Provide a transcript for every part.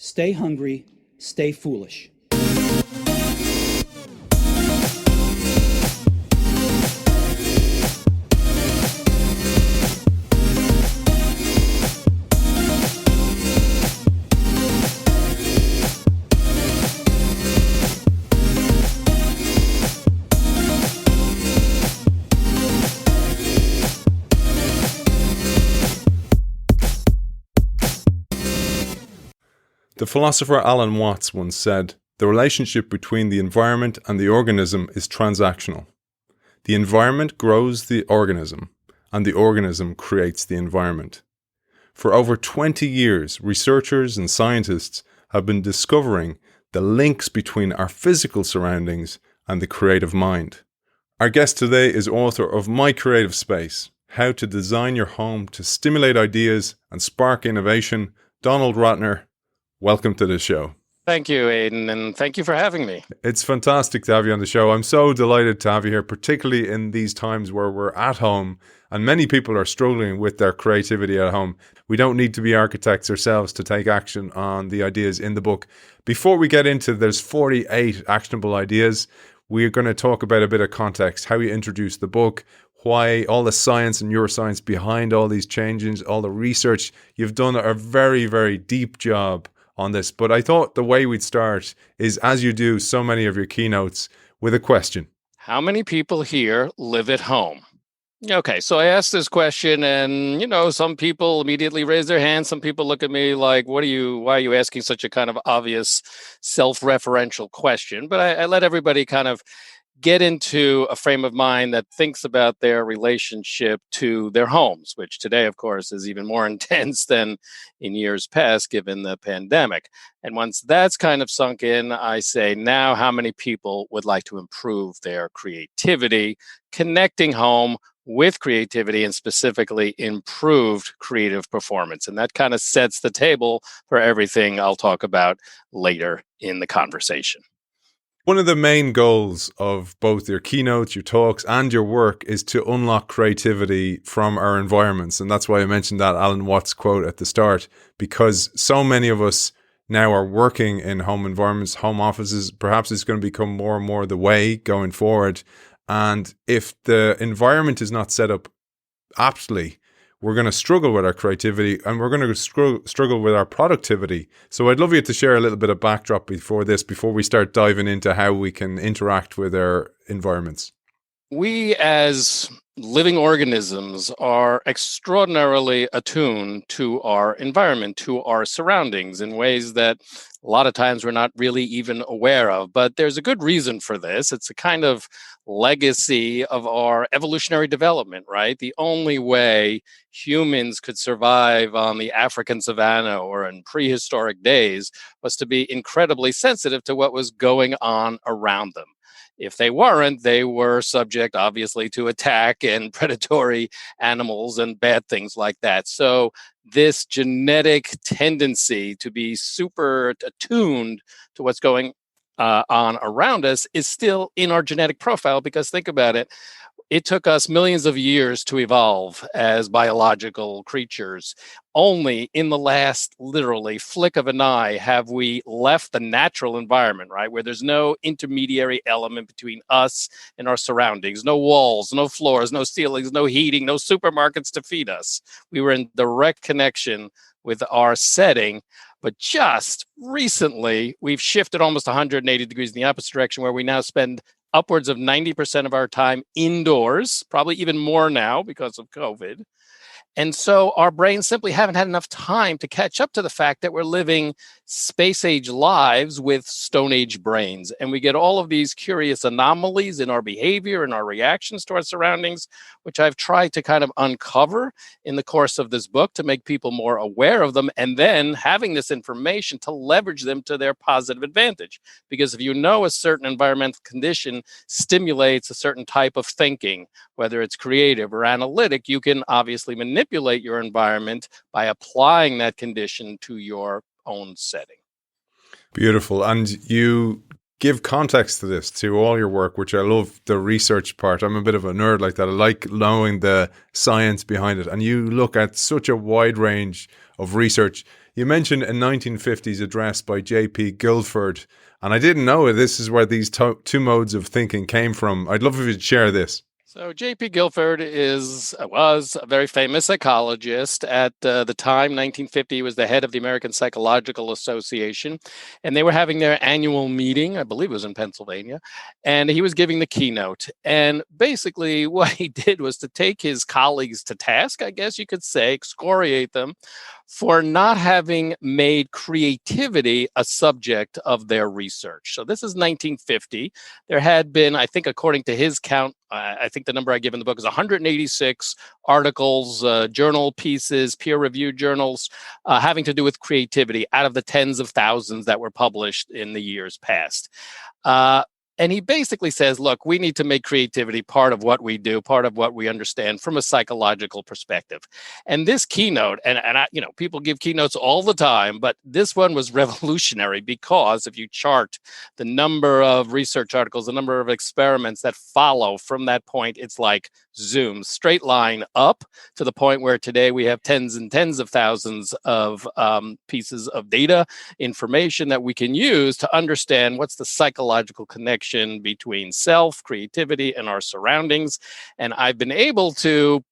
Stay hungry, stay foolish. The philosopher Alan Watts once said, "The relationship between the environment and the organism is transactional. The environment grows the organism, and the organism creates the environment." For over 20 years, researchers and scientists have been discovering the links between our physical surroundings and the creative mind. Our guest today is author of My Creative Space, How to Design Your Home to Stimulate Ideas and Spark Innovation, Donald Rattner. Welcome to the show. Thank you, Aidan, and thank you for having me. It's fantastic to have you on the show. I'm so delighted to have you here, particularly in these times where we're at home and many people are struggling with their creativity at home. We don't need to be architects ourselves to take action on the ideas in the book. Before we get into, there's 48 actionable ideas. We're going to talk about a bit of context, how you introduce the book, why all the science and neuroscience behind all these changes, all the research. You've done a very, very deep job on this, but I thought the way we'd start is, as you do so many of your keynotes, with a question. How many people here live at home? Okay, so I asked this question and, some people immediately raise their hands. Some people look at me like, why are you asking such a kind of obvious self-referential question? But I let everybody kind of get into a frame of mind that thinks about their relationship to their homes, which today, of course, is even more intense than in years past, given the pandemic. And once that's kind of sunk in, I say, now how many people would like to improve their creativity, connecting home with creativity and specifically improved creative performance? And that kind of sets the table for everything I'll talk about later in the conversation. One of the main goals of both your keynotes, your talks, and your work is to unlock creativity from our environments. And that's why I mentioned that Alan Watts quote at the start, because so many of us now are working in home environments, home offices. Perhaps it's going to become more and more the way going forward. And if the environment is not set up aptly, we're going to struggle with our creativity and we're going to struggle with our productivity. So I'd love you to share a little bit of backdrop before we start diving into how we can interact with our environments. We as living organisms are extraordinarily attuned to our environment, to our surroundings in ways that a lot of times we're not really even aware of. But there's a good reason for this. It's a kind of legacy of our evolutionary development, right? The only way humans could survive on the African savanna or in prehistoric days was to be incredibly sensitive to what was going on around them. If they weren't, they were subject, obviously, to attack and predatory animals and bad things like that. So this genetic tendency to be super attuned to what's going on around us is still in our genetic profile, because think about it. It took us millions of years to evolve as biological creatures. Only in the last, literally, flick of an eye have we left the natural environment, right? Where there's no intermediary element between us and our surroundings. No walls, no floors, no ceilings, no heating, no supermarkets to feed us. We were in direct connection with our setting. But just recently, we've shifted almost 180 degrees in the opposite direction, where we now spend upwards of 90% of our time indoors, probably even more now because of COVID. And so our brains simply haven't had enough time to catch up to the fact that we're living space age lives with Stone Age brains. And we get all of these curious anomalies in our behavior and our reactions to our surroundings, which I've tried to kind of uncover in the course of this book to make people more aware of them, and then having this information to leverage them to their positive advantage. Because if you know a certain environmental condition stimulates a certain type of thinking, whether it's creative or analytic, you can obviously manipulate your environment by applying that condition to your own setting. Beautiful. And you give context to this, to all your work, which I love the research part. I'm a bit of a nerd like that. I like knowing the science behind it. And you look at such a wide range of research. You mentioned a 1950s address by J.P. Guilford, and I didn't know this is where these two modes of thinking came from. I'd love if you'd share this. So J.P. Guilford was a very famous psychologist. At the time, 1950, he was the head of the American Psychological Association, and they were having their annual meeting. I believe it was in Pennsylvania, and he was giving the keynote. And basically, what he did was to take his colleagues to task, I guess you could say, excoriate them for not having made creativity a subject of their research. So this is 1950. There had been, I think, according to his count, I think the number I give in the book is 186 articles, journal pieces, peer-reviewed journals having to do with creativity out of the tens of thousands that were published in the years past. And he basically says, look, we need to make creativity part of what we do, part of what we understand from a psychological perspective. And this keynote, and I, people give keynotes all the time, but this one was revolutionary because if you chart the number of research articles, the number of experiments that follow from that point, it's like zoom, straight line up to the point where today we have tens and tens of thousands of pieces of data, information that we can use to understand what's the psychological connection between self, creativity, and our surroundings. And I've been able to,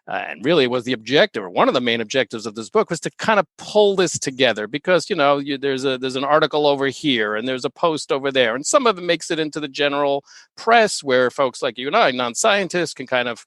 and really was the objective, or one of the main objectives of this book, was to kind of pull this together because, there's an article over here and there's a post over there. And some of it makes it into the general press where folks like you and I, non-scientists, can kind of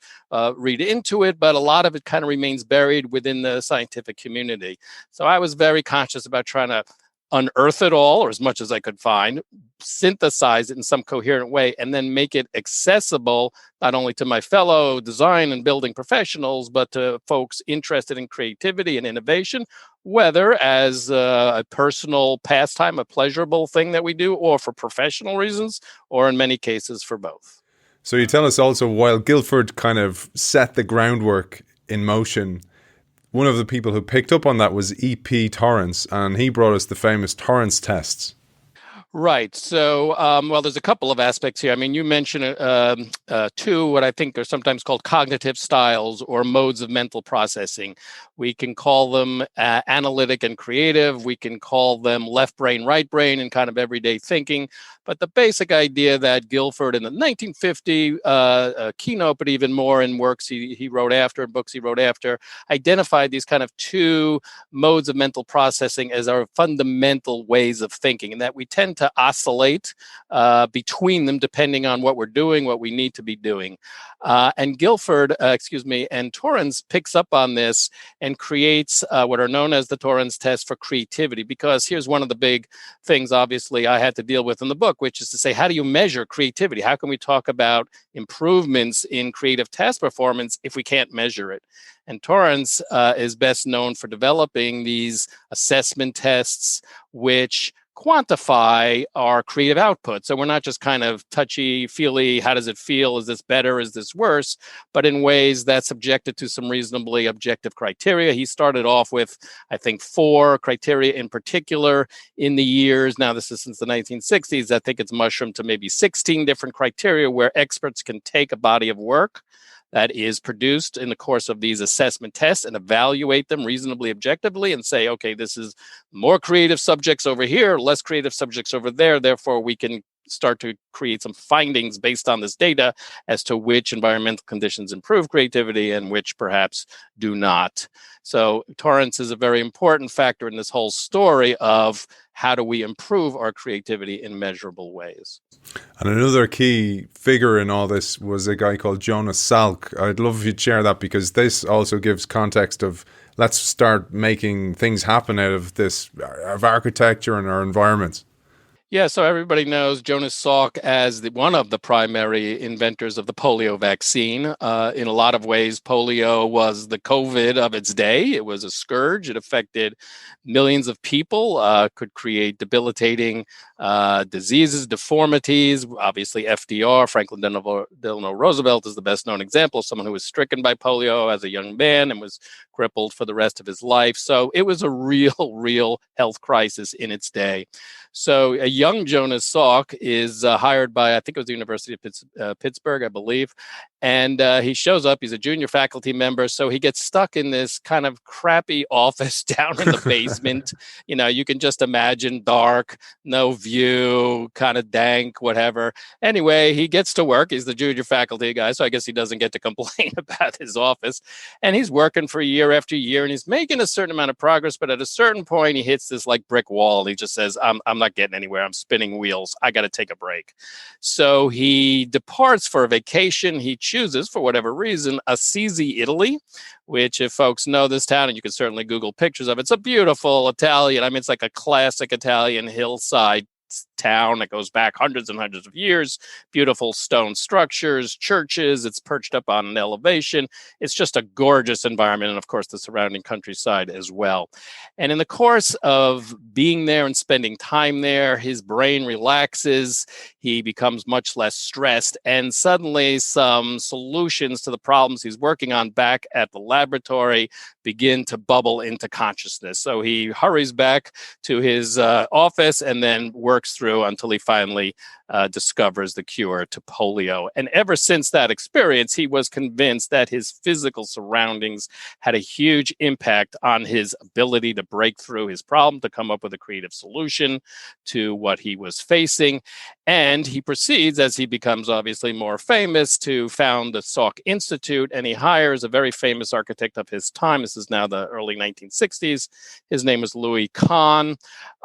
read into it. But a lot of it kind of remains buried within the scientific community. So I was very conscious about trying to unearth it all, or as much as I could find, synthesize it in some coherent way, and then make it accessible not only to my fellow design and building professionals, but to folks interested in creativity and innovation, whether as a personal pastime, a pleasurable thing that we do, or for professional reasons, or in many cases for both. So you tell us also, while Guilford kind of set the groundwork in motion, one of the people who picked up on that was E.P. Torrance, and he brought us the famous Torrance tests. Right. So, there's a couple of aspects here. I mean, you mentioned two, what I think are sometimes called cognitive styles or modes of mental processing. We can call them analytic and creative. We can call them left brain, right brain, and kind of everyday thinking. But the basic idea that Guilford in the 1950 keynote, but even more in works he wrote after, books he wrote after, identified these kind of two modes of mental processing as our fundamental ways of thinking, and that we tend to oscillate between them depending on what we're doing, what we need to be doing. And Guilford, and Torrance picks up on this and creates what are known as the Torrance test for creativity. Because here's one of the big things, obviously, I had to deal with in the book, which is to say, how do you measure creativity? How can we talk about improvements in creative task performance if we can't measure it? And Torrance is best known for developing these assessment tests, which quantify our creative output. So we're not just kind of touchy-feely, how does it feel? Is this better? Is this worse? But in ways that's subjected to some reasonably objective criteria. He started off with, I think, 4 criteria in particular in the years. Now, this is since the 1960s. I think it's mushroomed to maybe 16 different criteria where experts can take a body of work that is produced in the course of these assessment tests and evaluate them reasonably objectively and say, okay, this is more creative subjects over here, less creative subjects over there. Therefore, we can start to create some findings based on this data as to which environmental conditions improve creativity and which perhaps do not. So Torrance is a very important factor in this whole story of how do we improve our creativity in measurable ways. And another key figure in all this was a guy called Jonas Salk. I'd love if you'd share that, because this also gives context of let's start making things happen out of this, of architecture and our environments. Yeah, so everybody knows Jonas Salk as one of the primary inventors of the polio vaccine. In a lot of ways, polio was the COVID of its day. It was a scourge. It affected millions of people, could create debilitating diseases, deformities. Obviously, FDR, Franklin Delano Roosevelt, is the best known example of someone who was stricken by polio as a young man and was crippled for the rest of his life. So it was a real health crisis in its day. So a young Jonas Salk is hired by, I think it was the University of Pittsburgh, I believe, And he shows up. He's a junior faculty member, so he gets stuck in this kind of crappy office down in the basement. You can just imagine dark, no view, kind of dank, whatever. Anyway, he gets to work. He's the junior faculty guy, so I guess he doesn't get to complain about his office. And he's working for year after year, and he's making a certain amount of progress. But at a certain point, he hits this like brick wall. And he just says, I'm not getting anywhere. I'm spinning wheels. I got to take a break. So he departs for a vacation. He chooses, for whatever reason, Assisi, Italy, which, if folks know this town, and you can certainly Google pictures of it, it's a beautiful Italian. I mean, it's like a classic Italian hillside town that goes back hundreds and hundreds of years. Beautiful stone structures, churches. It's perched up on an elevation. It's just a gorgeous environment, and of course the surrounding countryside as well. And in the course of being there and spending time there, his brain relaxes. He becomes much less stressed, and suddenly some solutions to the problems he's working on back at the laboratory begin to bubble into consciousness. So he hurries back to his office and then works through until he finally discovers the cure to polio. And ever since that experience, he was convinced that his physical surroundings had a huge impact on his ability to break through his problem, to come up with a creative solution to what he was facing. And he proceeds, as he becomes obviously more famous, to found the Salk Institute, and he hires a very famous architect of his time. This is now the early 1960s. His name is Louis Kahn,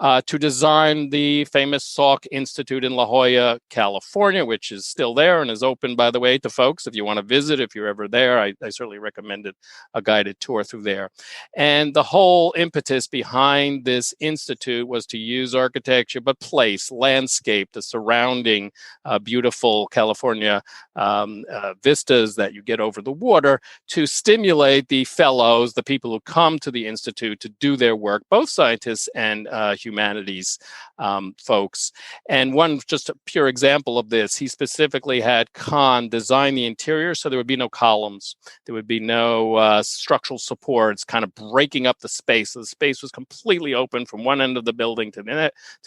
to design the famous Salk Institute in La Jolla, California, which is still there and is open, by the way, to folks. If you want to visit, if you're ever there, I certainly recommended a guided tour through there. And the whole impetus behind this institute was to use architecture, but place, landscape, the surrounding beautiful California vistas that you get over the water, to stimulate the fellows, the people who come to the institute to do their work, both scientists and humanities folks. And one just a pure example of this, he specifically had Kahn design the interior so there would be no columns. There would be no structural supports kind of breaking up the space. So the space was completely open from one end of the building to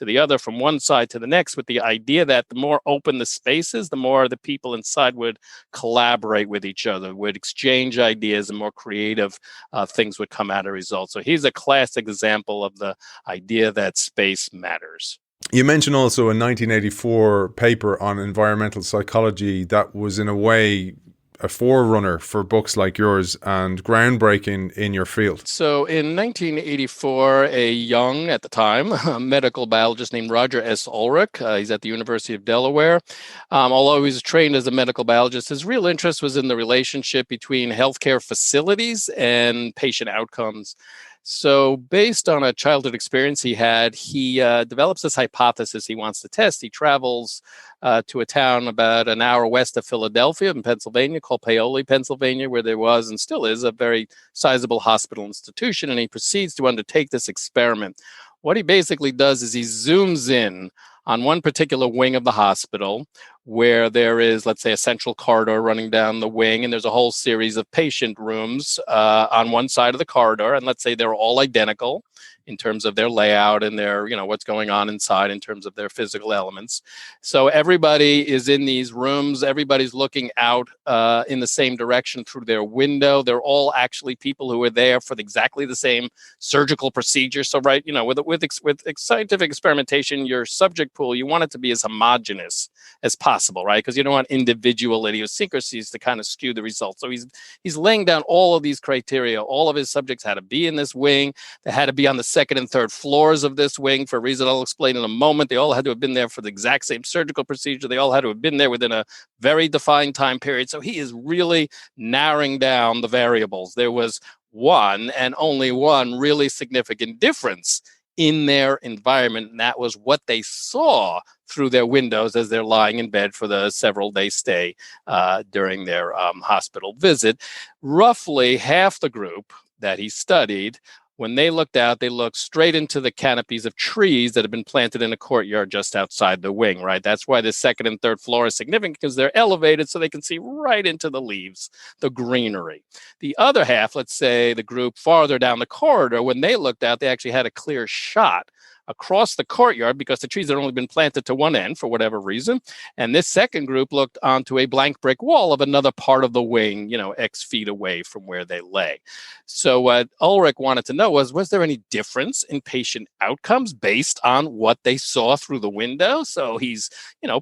the other, from one side to the next, with the idea that the more open the space is, the more the people inside would collaborate with each other, would exchange ideas, and more creative things would come out of results. So he's a classic example of the idea that space matters. You mentioned also a 1984 paper on environmental psychology that was in a way a forerunner for books like yours and groundbreaking in your field. So in 1984, a young, at the time, medical biologist named Roger S. Ulrich, he's at the University of Delaware. Although he was trained as a medical biologist, his real interest was in the relationship between healthcare facilities and patient outcomes. So based on a childhood experience he had, he develops this hypothesis he wants to test. He travels to a town about an hour west of Philadelphia in Pennsylvania called Paoli, Pennsylvania, where there was and still is a very sizable hospital institution, and he proceeds to undertake this experiment. What he basically does is he zooms in on one particular wing of the hospital where there is, let's say, a central corridor running down the wing, and there's a whole series of patient rooms on one side of the corridor, and let's say they're all identical in terms of their layout and their, what's going on inside in terms of their physical elements. So everybody is in these rooms. Everybody's looking out in the same direction through their window. They're all actually people who are there for exactly the same surgical procedure. So, right, with scientific experimentation, your subject pool, you want it to be as homogeneous as possible, right? Because you don't want individual idiosyncrasies to kind of skew the results. So he's laying down all of these criteria. All of his subjects had to be in this wing. They had to be on the second and third floors of this wing for a reason I'll explain in a moment. They all had to have been there for the exact same surgical procedure. They all had to have been there within a very defined time period. So he is really narrowing down the variables. There was one and only one really significant difference in their environment, and that was what they saw through their windows as they're lying in bed for the several-day stay during their hospital visit. Roughly half the group that he studied, when they looked out, they looked straight into the canopies of trees that had been planted in a courtyard just outside the wing, right? That's why the second and third floor is significant, because they're elevated so they can see right into the leaves, the greenery. The other half, let's say the group farther down the corridor, when they looked out, they actually had a clear shot across the courtyard because the trees had only been planted to one end for whatever reason. And this second group looked onto a blank brick wall of another part of the wing, X feet away from where they lay. So what Ulrich wanted to know was there any difference in patient outcomes based on what they saw through the window? So he's,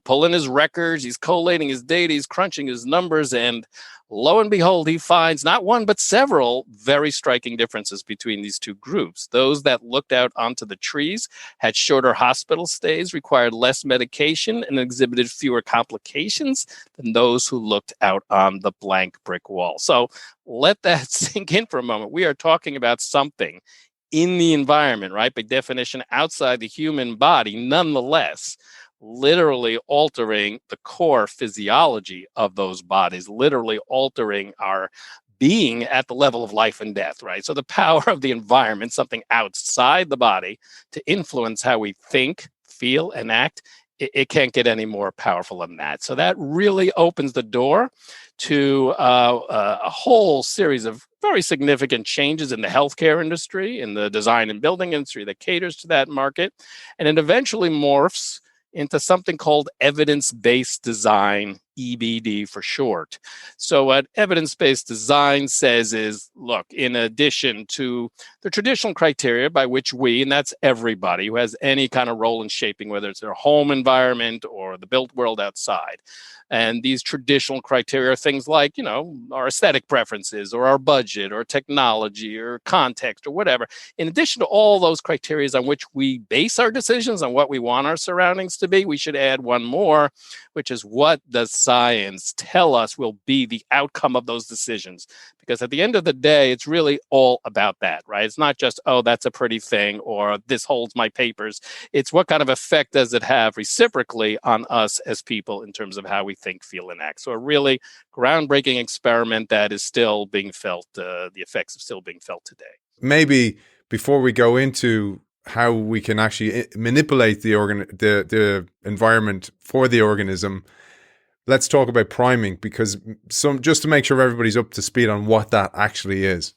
pulling his records, he's collating his data, he's crunching his numbers, and lo and behold, he finds not one, but several very striking differences between these two groups. Those that looked out onto the trees had shorter hospital stays, required less medication, and exhibited fewer complications than those who looked out on the blank brick wall. So let that sink in for a moment. We are talking about something in the environment, right? By definition, outside the human body, nonetheless, literally altering the core physiology of those bodies, literally altering our being at the level of life and death, right? So the power of the environment, something outside the body, to influence how we think, feel, and act, it can't get any more powerful than that. So that really opens the door to a whole series of very significant changes in the healthcare industry, in the design and building industry that caters to that market. And it eventually morphs into something called evidence-based design, EBD for short. So what evidence-based design says is, look, in addition to the traditional criteria by which we, and that's everybody who has any kind of role in shaping, whether it's their home environment or the built world outside, and these traditional criteria are things like, our aesthetic preferences or our budget or technology or context or whatever. In addition to all those criteria on which we base our decisions on what we want our surroundings to be, we should add one more, which is what does science tell us will be the outcome of those decisions? Because at the end of the day, it's really all about that, right? It's not just, oh, that's a pretty thing, or this holds my papers. It's what kind of effect does it have reciprocally on us as people in terms of how we think, feel, and act. So a really groundbreaking experiment that is still being felt, the effects are still being felt today. Maybe before we go into how we can actually manipulate the environment for the organism, let's talk about priming, because just to make sure everybody's up to speed on what that actually is.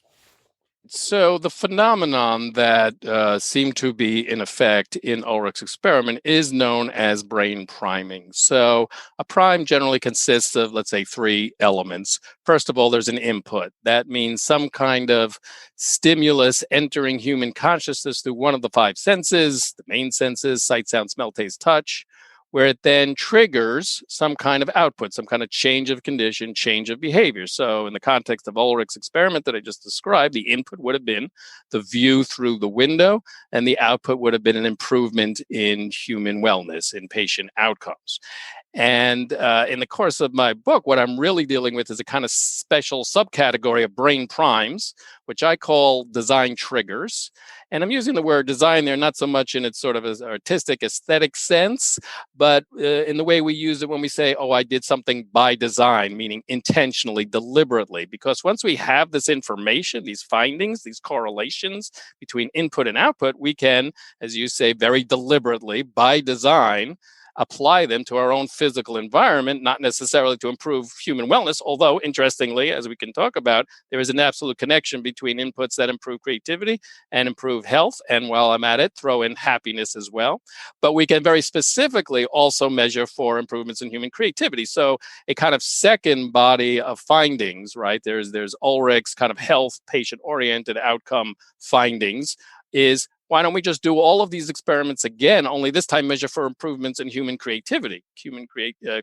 So the phenomenon that seemed to be in effect in Ulrich's experiment is known as brain priming. So a prime generally consists of, let's say, three elements. First of all, there's an input. That means some kind of stimulus entering human consciousness through one of the five senses, the main senses, sight, sound, smell, taste, touch, where it then triggers some kind of output, some kind of change of condition, change of behavior. So in the context of Ulrich's experiment that I just described, the input would have been the view through the window, and the output would have been an improvement in human wellness, in patient outcomes. And in the course of my book, what I'm really dealing with is a kind of special subcategory of brain primes, which I call design triggers. And I'm using the word design there not so much in its sort of artistic, aesthetic sense, but in the way we use it when we say, oh, I did something by design, meaning intentionally, deliberately. Because once we have this information, these findings, these correlations between input and output, we can, as you say, very deliberately, by design, apply them to our own physical environment, not necessarily to improve human wellness, although, interestingly, as we can talk about, there is an absolute connection between inputs that improve creativity and improve health, and while I'm at it, throw in happiness as well. But we can very specifically also measure for improvements in human creativity. So a kind of second body of findings, right? There's Ulrich's kind of health, patient-oriented outcome findings is, why don't we just do all of these experiments again, only this time measure for improvements in human creativity,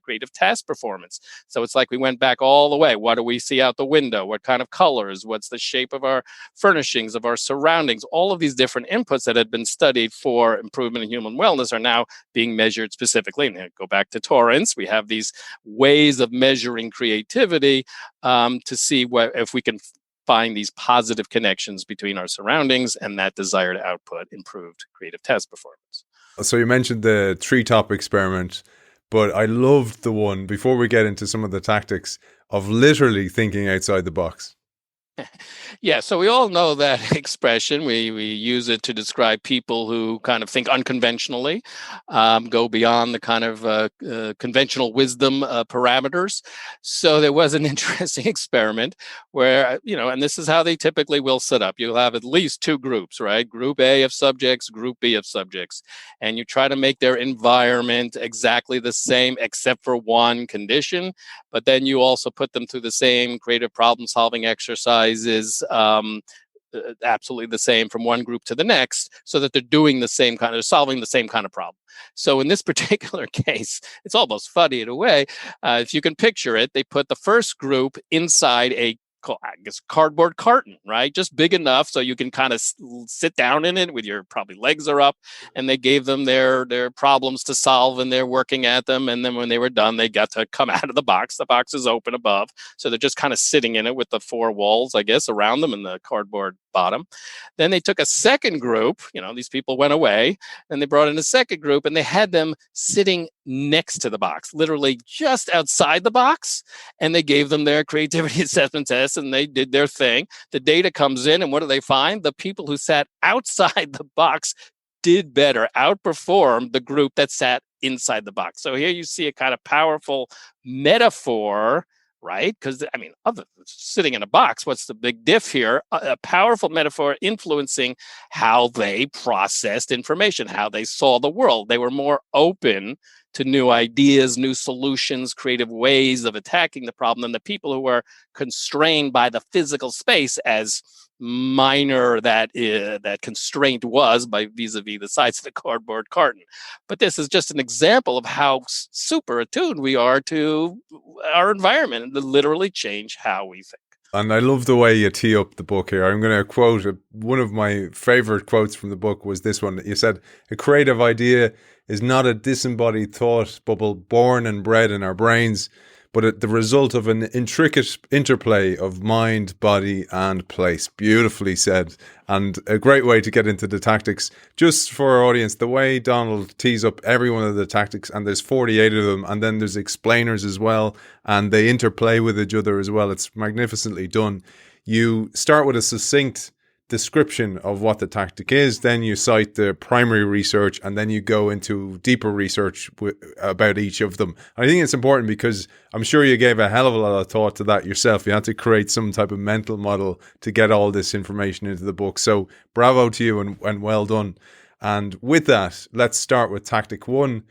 creative task performance? So it's like we went back all the way. What do we see out the window? What kind of colors? What's the shape of our furnishings, of our surroundings? All of these different inputs that had been studied for improvement in human wellness are now being measured specifically. And go back to Torrance. We have these ways of measuring creativity to see if we can find these positive connections between our surroundings and that desired output, improved creative task performance. So you mentioned the treetop experiment, but I loved the one, before we get into some of the tactics, of literally thinking outside the box. Yeah, so we all know that expression. We use it to describe people who kind of think unconventionally, go beyond the kind of conventional wisdom parameters. So there was an interesting experiment where, and this is how they typically will set up. You'll have at least two groups, right? Group A of subjects, Group B of subjects. And you try to make their environment exactly the same, except for one condition. But then you also put them through the same creative problem solving exercises, absolutely the same from one group to the next, so that they're doing the same kind of, solving the same kind of problem. So in this particular case, it's almost funny in a way. If you can picture it, they put the first group inside a, I guess, cardboard carton, right? Just big enough so you can kind of sit down in it with your probably legs are up. And they gave them their problems to solve, and they're working at them. And then when they were done, they got to come out of the box. The box is open above, so they're just kind of sitting in it with the four walls, I guess, around them and the cardboard bottom. Then they took a second group. These people went away, and they brought in a second group, and they had them sitting next to the box, literally just outside the box. And they gave them their creativity assessment test, and they did their thing. The data comes in, and what do they find? The people who sat outside the box did better, outperformed the group that sat inside the box. So here you see a kind of powerful metaphor, right? Because, other sitting in a box, what's the big diff here? A powerful metaphor influencing how they processed information, how they saw the world. They were more open to new ideas, new solutions, creative ways of attacking the problem than the people who were constrained by the physical space, as minor that constraint was by vis-a-vis the size of the cardboard carton. But this is just an example of how super attuned we are to our environment and to literally change how we think. And I love the way you tee up the book here. I'm going to quote one of my favorite quotes from the book was this one. You said, "A creative idea is not a disembodied thought bubble born and bred in our brains, but the result of an intricate interplay of mind, body, and place." Beautifully said. And a great way to get into the tactics. Just for our audience, the way Donald tees up every one of the tactics, and there's 48 of them, and then there's explainers as well, and they interplay with each other as well. It's magnificently done. You start with a succinct description of what the tactic is, then you cite the primary research, and then you go into deeper research about each of them. I think it's important because I'm sure you gave a hell of a lot of thought to that yourself. You had to create some type of mental model to get all this information into the book. So bravo to you and well done. And with that, let's start with tactic one.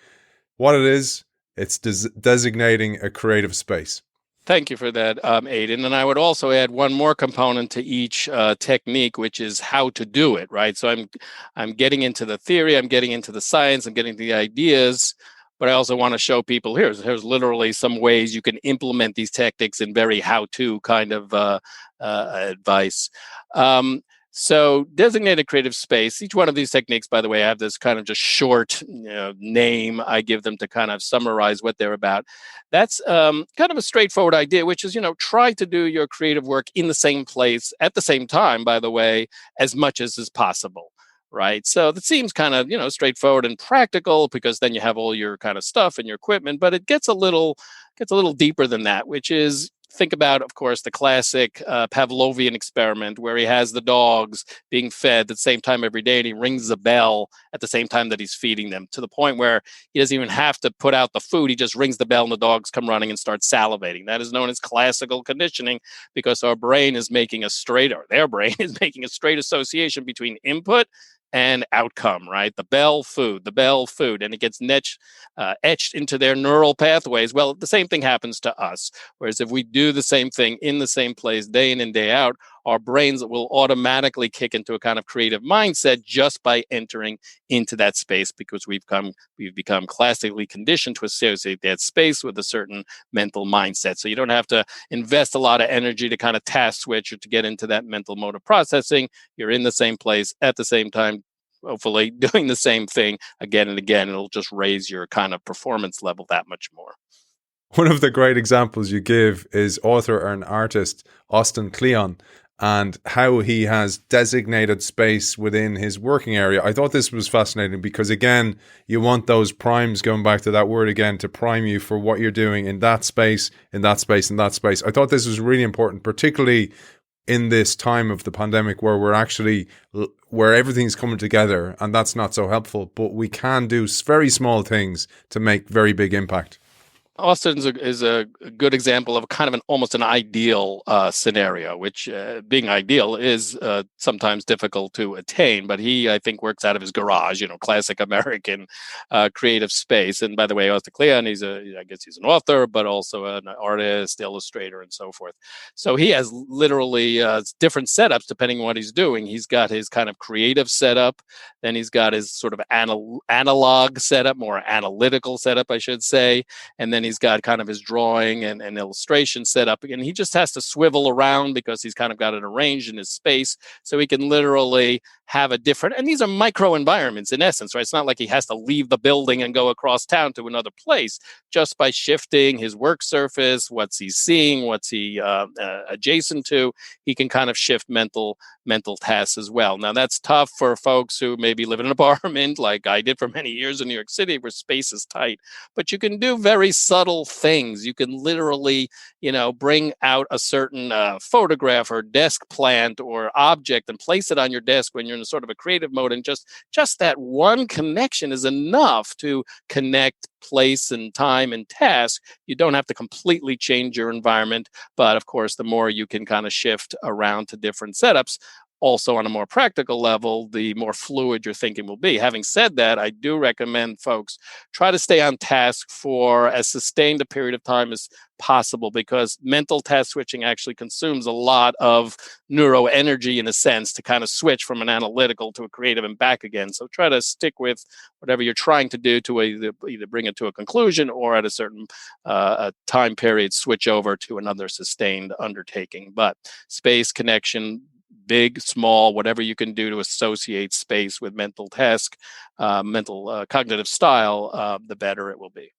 What it is, it's designating a creative space. Thank you for that, Aidan. And I would also add one more component to each technique, which is how to do it, right? So I'm getting into the theory, I'm getting into the science, I'm getting to the ideas, but I also want to show people here's literally some ways you can implement these tactics in very how-to kind of advice. So designated creative space. Each one of these techniques, by the way, I have this kind of just short name I give them to kind of summarize what they're about. That's kind of a straightforward idea, which is, try to do your creative work in the same place at the same time, by the way, as much as is possible. Right. So that seems kind of, straightforward and practical, because then you have all your kind of stuff and your equipment, but it gets a little deeper than that, which is, think about, of course, the classic Pavlovian experiment where he has the dogs being fed at the same time every day, and he rings the bell at the same time that he's feeding them, to the point where he doesn't even have to put out the food. He just rings the bell and the dogs come running and start salivating. That is known as classical conditioning, because their brain is making a straight association between input and outcome, right? The bell, food, and it gets etched into their neural pathways. Well, the same thing happens to us. Whereas if we do the same thing in the same place day in and day out, our brains will automatically kick into a kind of creative mindset just by entering into that space, because we've become classically conditioned to associate that space with a certain mental mindset. So you don't have to invest a lot of energy to kind of task switch or to get into that mental mode of processing. You're in the same place at the same time, hopefully doing the same thing again and again. It'll just raise your kind of performance level that much more. One of the great examples you give is author and artist Austin Kleon, and how he has designated space within his working area. I thought this was fascinating because, again, you want those primes, going back to that word again, to prime you for what you're doing in that space, in that space, in that space. I thought this was really important, particularly in this time of the pandemic where we're actually where everything's coming together, and that's not so helpful. But we can do very small things to make very big impact. Austin is a good example of kind of almost an ideal scenario, which being ideal is sometimes difficult to attain. But he, I think, works out of his garage, classic American creative space. And by the way, Austin Kleon, I guess he's an author, but also an artist, illustrator, and so forth. So he has literally different setups depending on what he's doing. He's got his kind of creative setup, then he's got his sort of analog setup, more analytical setup, I should say, and then he's got kind of his drawing and illustration set up, and he just has to swivel around because he's kind of got it arranged in his space, so he can literally have a different, and these are micro environments in essence, right? It's not like he has to leave the building and go across town to another place. Just by shifting his work surface, what's he seeing, what's he adjacent to, he can kind of shift mental tasks as well. Now that's tough for folks who maybe live in an apartment like I did for many years in New York City where space is tight, but you can do very subtle things. You can literally, bring out a certain photograph or desk plant or object and place it on your desk when you're in sort of a creative mode. And just that one connection is enough to connect place and time and task. You don't have to completely change your environment. But of course, the more you can kind of shift around to different setups, also on a more practical level, the more fluid your thinking will be. Having said that, I do recommend folks try to stay on task for as sustained a period of time as possible, because mental task switching actually consumes a lot of neuroenergy in a sense to kind of switch from an analytical to a creative and back again. So try to stick with whatever you're trying to do to either bring it to a conclusion or at a certain time period, switch over to another sustained undertaking. But space, connection, big, small, whatever you can do to associate space with mental task, mental cognitive style, the better it will be.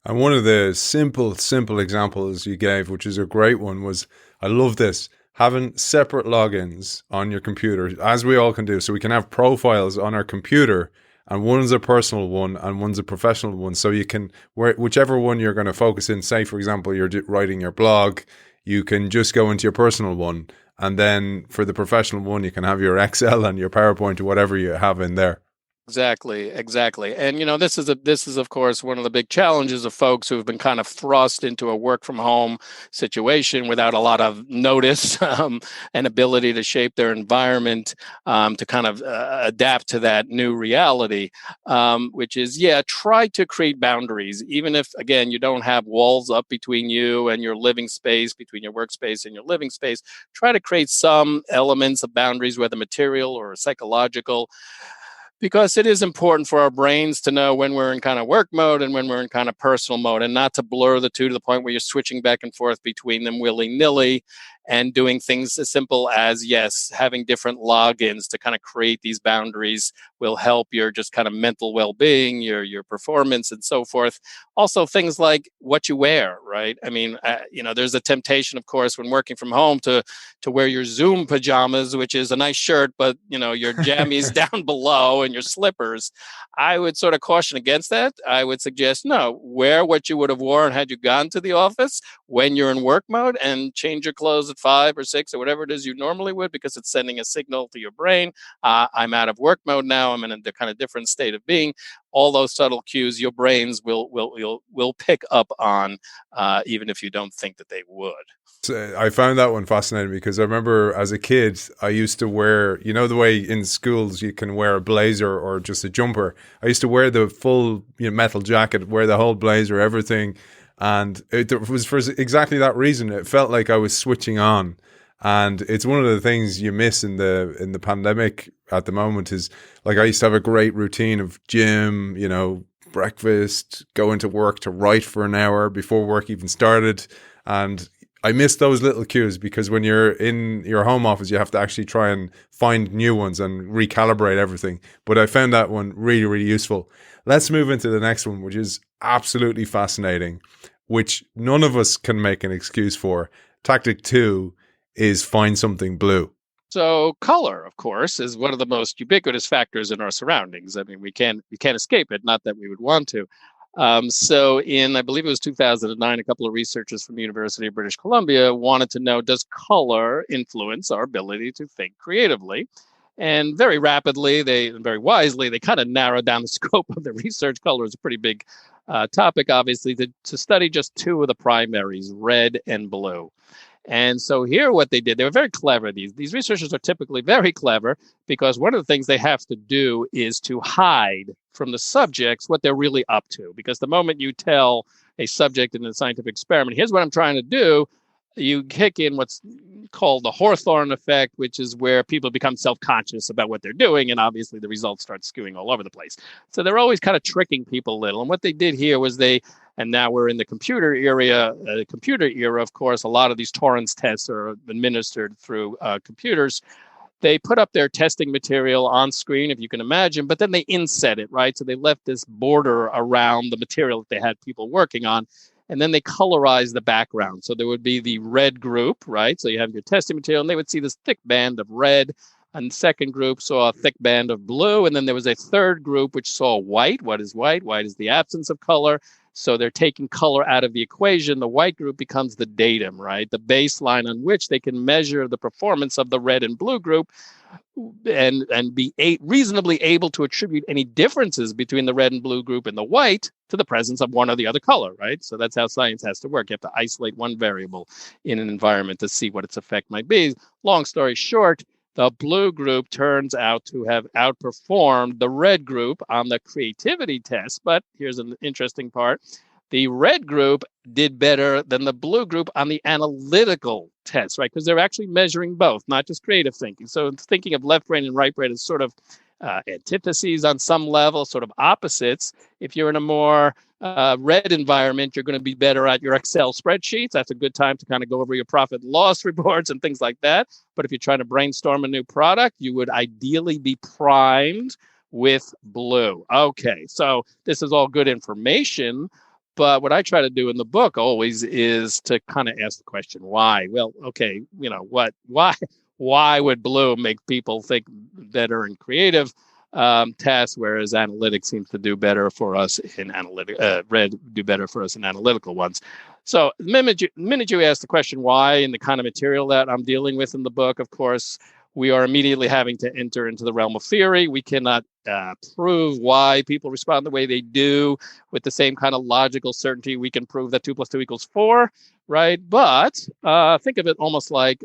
And one of the simple examples you gave, which is a great one, was, I love this, having separate logins on your computer, as we all can do. So we can have profiles on our computer, and one's a personal one and one's a professional one. So you can, whichever one you're going to focus in, say, for example, you're writing your blog, you can just go into your personal one. And then for the professional one, you can have your Excel and your PowerPoint or whatever you have in there. Exactly. And, this is, of course, one of the big challenges of folks who have been kind of thrust into a work from home situation without a lot of notice and ability to shape their environment to kind of adapt to that new reality, which is, try to create boundaries, even if, again, you don't have walls up between you and your living space, between your workspace and your living space. Try to create some elements of boundaries, whether material or psychological, because it is important for our brains to know when we're in kind of work mode and when we're in kind of personal mode, and not to blur the two to the point where you're switching back and forth between them willy-nilly, and doing things as simple as, having different logins to kind of create these boundaries will help your just kind of mental well-being, your performance, and so forth. Also, things like what you wear, right? I mean, there's a temptation, of course, when working from home to wear your Zoom pajamas, which is a nice shirt, but, your jammies down below and your slippers. I would sort of caution against that. I would suggest, no, wear what you would have worn had you gone to the office when you're in work mode, and change your clothes at 5 or 6 or whatever it is you normally would, because it's sending a signal to your brain. I'm out of work mode now. I'm in a kind of different state of being. All those subtle cues your brains will pick up on, even if you don't think that they would. So I found that one fascinating, because I remember as a kid, I used to wear, the way in schools you can wear a blazer or just a jumper. I used to wear the full metal jacket, wear the whole blazer, everything. And it was for exactly that reason. It felt like I was switching on. And it's one of the things you miss in the pandemic at the moment is, like, I used to have a great routine of gym, breakfast, go into work to write for an hour before work even started. And I miss those little cues, because when you're in your home office, you have to actually try and find new ones and recalibrate everything. But I found that one really, really useful. Let's move into the next one, which is absolutely fascinating, which none of us can make an excuse for. Tactic 2 is find something blue. So color, of course, is one of the most ubiquitous factors in our surroundings. I mean, we can't escape it, not that we would want to. So in, I believe it was 2009, a couple of researchers from the University of British Columbia wanted to know, does color influence our ability to think creatively? And very rapidly, very wisely, they kind of narrowed down the scope of the research. Color is a pretty big topic, obviously, to study just two of the primaries, red and blue. And so here what they did, they were very clever. These researchers are typically very clever because one of the things they have to do is to hide from the subjects what they're really up to. Because the moment you tell a subject in a scientific experiment, here's what I'm trying to do, you kick in what's called the Hawthorne effect, which is where people become self-conscious about what they're doing, and obviously the results start skewing all over the place. So they're always kind of tricking people a little. And what they did here was and now we're in the computer era, of course, a lot of these Torrance tests are administered through computers. They put up their testing material on screen, if you can imagine, but then they inset it, right? So they left this border around the material that they had people working on. And then they colorize the background. So there would be the red group, right? So you have your testing material, and they would see this thick band of red. And the second group saw a thick band of blue. And then there was a third group which saw white. What is white? White is the absence of color. So they're taking color out of the equation. The white group becomes the datum, right? The baseline on which they can measure the performance of the red and blue group and be reasonably able to attribute any differences between the red and blue group and the white to the presence of one or the other color, right? So that's how science has to work. You have to isolate one variable in an environment to see what its effect might be. Long story short, the blue group turns out to have outperformed the red group on the creativity test. But here's an interesting part. The red group did better than the blue group on the analytical test, right? Because they're actually measuring both, not just creative thinking. So thinking of left brain and right brain as sort of antitheses on some level, sort of opposites. If you're in a more red environment, you're going to be better at your Excel spreadsheets. That's a good time to kind of go over your profit and loss reports and things like that. But if you're trying to brainstorm a new product, you would ideally be primed with blue. Okay, so this is all good information. But what I try to do in the book always is to kind of ask the question, why? Well, okay, why would blue make people think better in creative tasks, whereas analytics seems to do better for us in red do better for us in analytical ones? So the minute you ask the question why in the kind of material that I'm dealing with in the book, of course, we are immediately having to enter into the realm of theory. We cannot prove why people respond the way they do with the same kind of logical certainty. We can prove that 2 + 2 = 4, right? But think of it almost like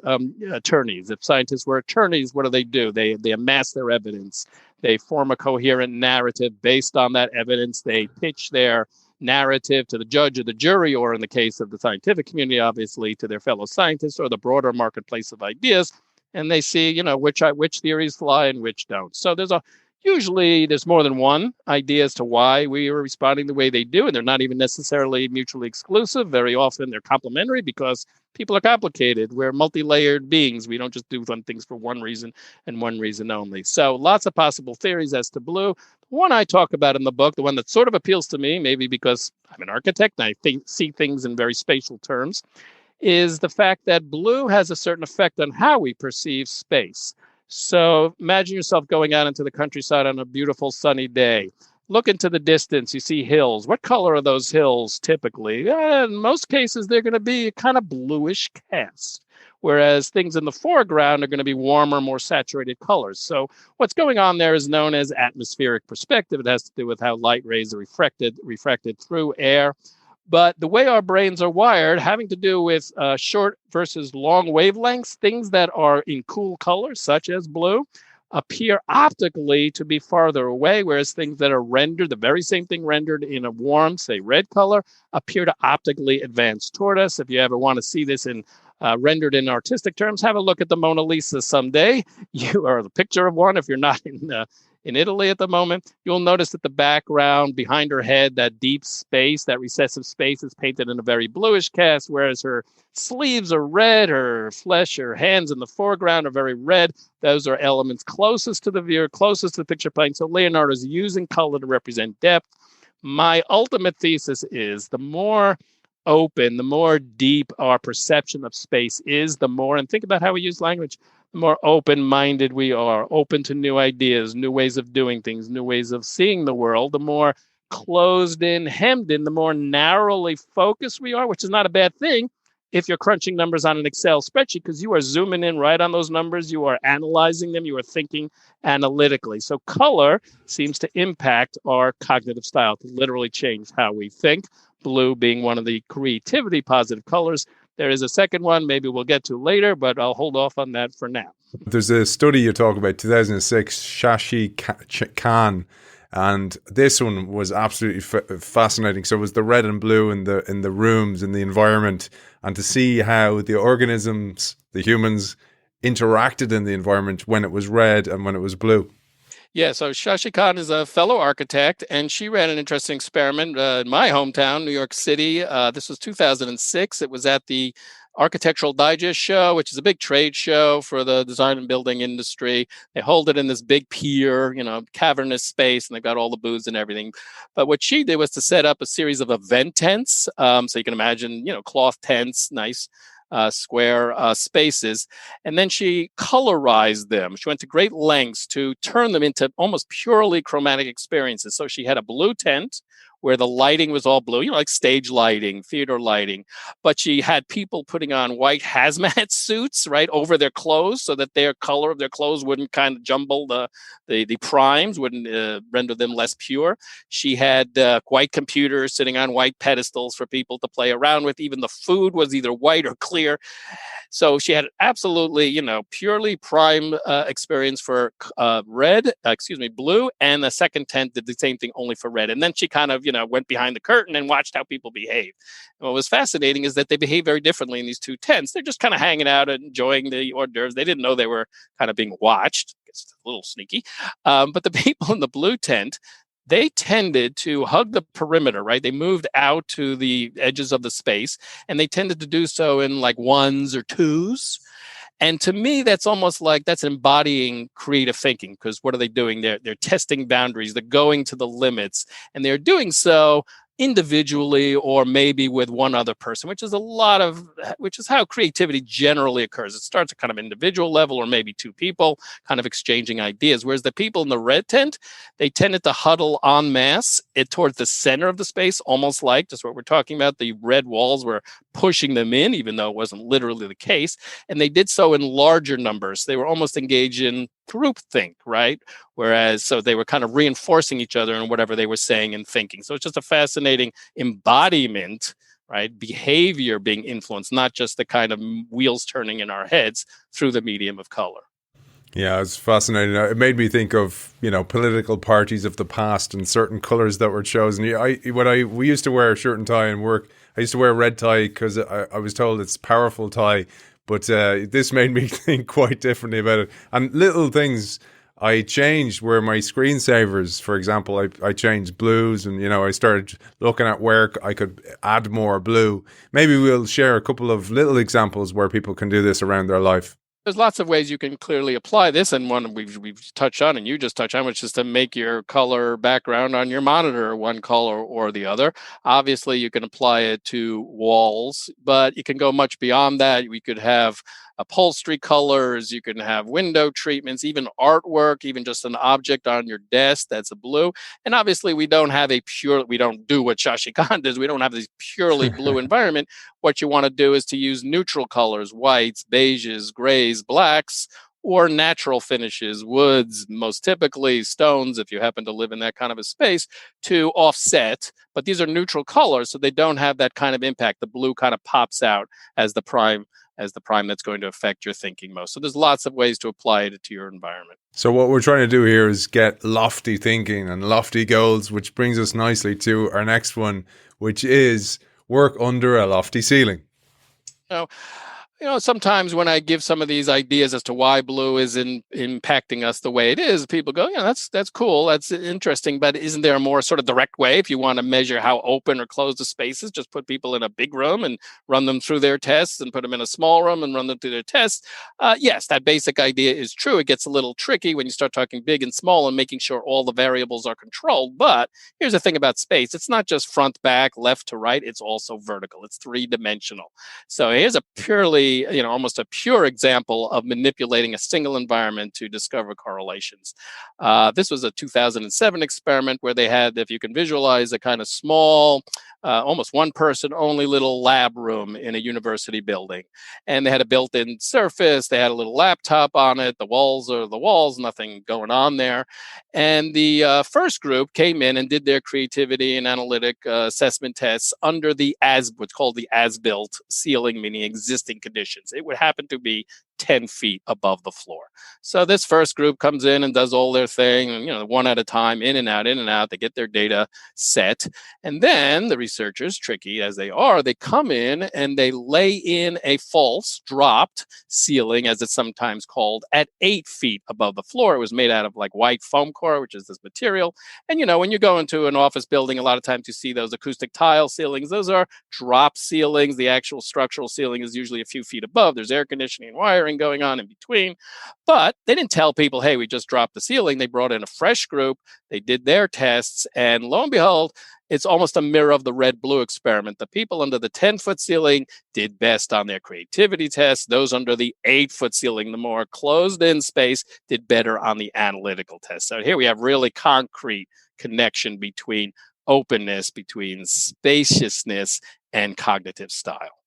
attorneys. If scientists were attorneys, what do? They amass their evidence. They form a coherent narrative based on that evidence. They pitch their narrative to the judge or the jury, or in the case of the scientific community, obviously, to their fellow scientists or the broader marketplace of ideas. And they see, which theories fly and which don't. So usually there's more than one idea as to why we are responding the way they do, and they're not even necessarily mutually exclusive. Very often they're complementary because people are complicated. We're multi-layered beings. We don't just do fun things for one reason and one reason only. So lots of possible theories as to blue. The one I talk about in the book, the one that sort of appeals to me, maybe because I'm an architect and I see things in very spatial terms, is the fact that blue has a certain effect on how we perceive space. So imagine yourself going out into the countryside on a beautiful sunny day. Look into the distance, you see hills. What color are those hills typically? In most cases, they're going to be kind of bluish cast, whereas things in the foreground are going to be warmer, more saturated colors. So what's going on there is known as atmospheric perspective. It has to do with how light rays are refracted through air. But the way our brains are wired, having to do with short versus long wavelengths, things that are in cool colors, such as blue, appear optically to be farther away, whereas things that are rendered, the very same thing rendered in a warm, say, red color, appear to optically advance toward us. If you ever want to see this rendered in artistic terms, have a look at the Mona Lisa someday. Or the picture of one if you're not in Italy at the moment. You'll notice that the background behind her head, that deep space, that recessive space, is painted in a very bluish cast, whereas her sleeves are red, her flesh, her hands in the foreground are very red. Those are elements closest to the viewer, closest to the picture plane. So Leonardo is using color to represent depth. My ultimate thesis is the more open, the more deep our perception of space is, the more, and think about how we use language, the more open-minded we are, open to new ideas, new ways of doing things, new ways of seeing the world, the more closed in, hemmed in, the more narrowly focused we are, which is not a bad thing if you're crunching numbers on an Excel spreadsheet, because you are zooming in right on those numbers, you are analyzing them, you are thinking analytically. So color seems to impact our cognitive style, to literally change how we think. Blue being one of the creativity positive colors. There is a second one, maybe we'll get to later, but I'll hold off on that for now. There's a study you talk about, 2006, Shashi Khan, and this one was absolutely fascinating. So it was the red and blue in the rooms, in the environment, and to see how the organisms, the humans, interacted in the environment when it was red and when it was blue. Yeah, so Shashi Khan is a fellow architect, and she ran an interesting experiment in my hometown, New York City. This was 2006. It was at the Architectural Digest show, which is a big trade show for the design and building industry. They hold it in this big pier, cavernous space, and they've got all the booths and everything. But what she did was to set up a series of event tents. So you can imagine, cloth tents, nice square spaces. And then she colorized them. She went to great lengths to turn them into almost purely chromatic experiences. So she had a blue tent where the lighting was all blue, like stage lighting, theater lighting. But she had people putting on white hazmat suits right over their clothes so that their color of their clothes wouldn't kind of jumble the primes, wouldn't render them less pure. She had white computers sitting on white pedestals for people to play around with. Even the food was either white or clear. So she had absolutely, purely prime experience for blue. And the second tent did the same thing only for red. And then she kind of, went behind the curtain and watched how people behave. And what was fascinating is that they behave very differently in these two tents. They're just kind of hanging out and enjoying the hors d'oeuvres. They didn't know they were kind of being watched. It's a little sneaky. But the people in the blue tent, they tended to hug the perimeter, right? They moved out to the edges of the space, and they tended to do so in like ones or twos. And to me, that's almost like that's embodying creative thinking, because what are they doing? They're testing boundaries, they're going to the limits, and they're doing so individually or maybe with one other person, which is how creativity generally occurs. It starts at kind of individual level or maybe two people kind of exchanging ideas. Whereas the people in the red tent, they tended to huddle en masse towards the center of the space, almost like just what we're talking about. The red walls were pushing them in, even though it wasn't literally the case. And they did so in larger numbers. They were almost engaged in groupthink, right? Whereas, so they were kind of reinforcing each other in whatever they were saying and thinking. So it's just a fascinating embodiment, right? Behavior being influenced, not just the kind of wheels turning in our heads through the medium of color. Yeah, it's fascinating. It made me think of, political parties of the past and certain colors that were chosen. We used to wear a shirt and tie in work. I used to wear a red tie because I was told it's a powerful tie. But this made me think quite differently about it. And little things I changed were my screensavers. For example, I changed blues, and I started looking at where I could add more blue. Maybe we'll share a couple of little examples where people can do this around their life. There's lots of ways you can clearly apply this, and one we've touched on, and you just touched on, which is to make your color background on your monitor one color or the other. Obviously, you can apply it to walls, but you can go much beyond that. We could have upholstery colors, you can have window treatments, even artwork, even just an object on your desk that's a blue. And obviously, we don't do what Shashi Khan does. We don't have this purely blue environment. What you want to do is to use neutral colors, whites, beiges, grays, blacks, or natural finishes, woods, most typically stones, if you happen to live in that kind of a space, to offset. But these are neutral colors, so they don't have that kind of impact. The blue kind of pops out as the prime that's going to affect your thinking most. So there's lots of ways to apply it to your environment. So what we're trying to do here is get lofty thinking and lofty goals, which brings us nicely to our next one, which is work under a lofty ceiling. Sometimes when I give some of these ideas as to why blue is impacting us the way it is, people go, that's cool, that's interesting, but isn't there a more sort of direct way if you want to measure how open or closed the space is? Just put people in a big room and run them through their tests, and put them in a small room and run them through their tests. Yes, that basic idea is true. It gets a little tricky when you start talking big and small and making sure all the variables are controlled. But here's the thing about space. It's not just front, back, left to right. It's also vertical. It's three-dimensional. So here's a purely really, almost a pure example of manipulating a single environment to discover correlations. This was a 2007 experiment where they had, if you can visualize, a kind of small, almost one person only little lab room in a university building. And they had a built-in surface. They had a little laptop on it. The walls are the walls, nothing going on there. And the first group came in and did their creativity and analytic assessment tests under the what's called the as-built ceiling, meaning existing conditions. It would happen to be 10 feet above the floor. So this first group comes in and does all their thing, and, one at a time, in and out. They get their data set. And then the researchers, tricky as they are, they come in and they lay in a false dropped ceiling, as it's sometimes called, at 8 feet above the floor. It was made out of like white foam core, which is this material. And, when you go into an office building, a lot of times you see those acoustic tile ceilings. Those are drop ceilings. The actual structural ceiling is usually a few feet above. There's air conditioning and wiring going on in between. But they didn't tell people, hey, we just dropped the ceiling. They brought in a fresh group. They did their tests. And lo and behold, it's almost a mirror of the red-blue experiment. The people under the 10-foot ceiling did best on their creativity tests. Those under the 8-foot ceiling, the more closed-in space, did better on the analytical tests. So here we have really concrete connection between openness, between spaciousness, and cognitive style.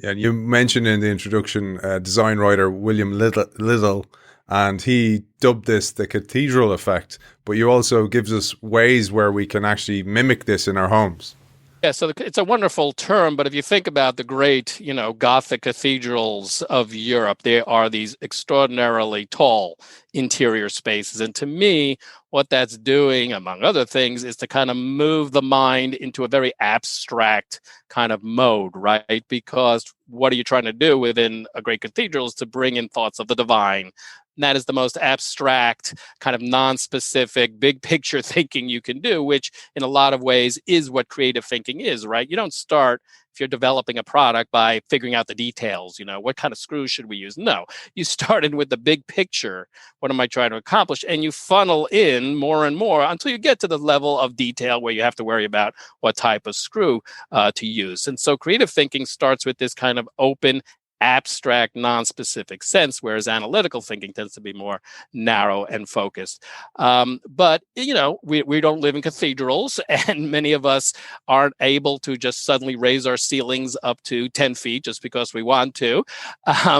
Yeah, and you mentioned in the introduction design writer William Little, and he dubbed this the cathedral effect, but you also gives us ways where we can actually mimic this in our homes. Yeah, so it's a wonderful term, but if you think about the great, Gothic cathedrals of Europe, they are these extraordinarily tall interior spaces. And to me, what that's doing, among other things, is to kind of move the mind into a very abstract kind of mode, right? Because what are you trying to do within a great cathedral is to bring in thoughts of the divine. And that is the most abstract, kind of non-specific, big picture thinking you can do, which in a lot of ways is what creative thinking is, right? You don't start, if you're developing a product, by figuring out the details, what kind of screws should we use? No, you started with the big picture. What am I trying to accomplish? And you funnel in more and more until you get to the level of detail where you have to worry about what type of screw to use. And so creative thinking starts with this kind of open, abstract, non-specific sense, whereas analytical thinking tends to be more narrow and focused. But, we don't live in cathedrals, and many of us aren't able to just suddenly raise our ceilings up to 10 feet just because we want to.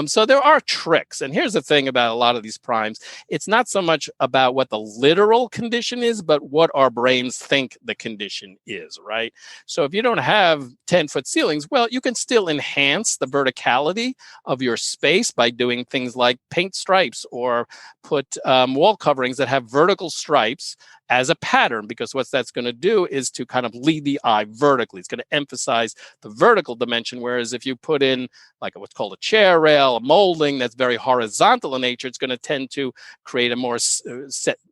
So there are tricks. And here's the thing about a lot of these primes. It's not so much about what the literal condition is, but what our brains think the condition is, right? So if you don't have 10-foot ceilings, well, you can still enhance the verticality of your space by doing things like paint stripes or put wall coverings that have vertical stripes as a pattern, because what that's going to do is to kind of lead the eye vertically. It's going to emphasize the vertical dimension, whereas if you put in like what's called a chair rail, a molding that's very horizontal in nature, it's going to tend to create a more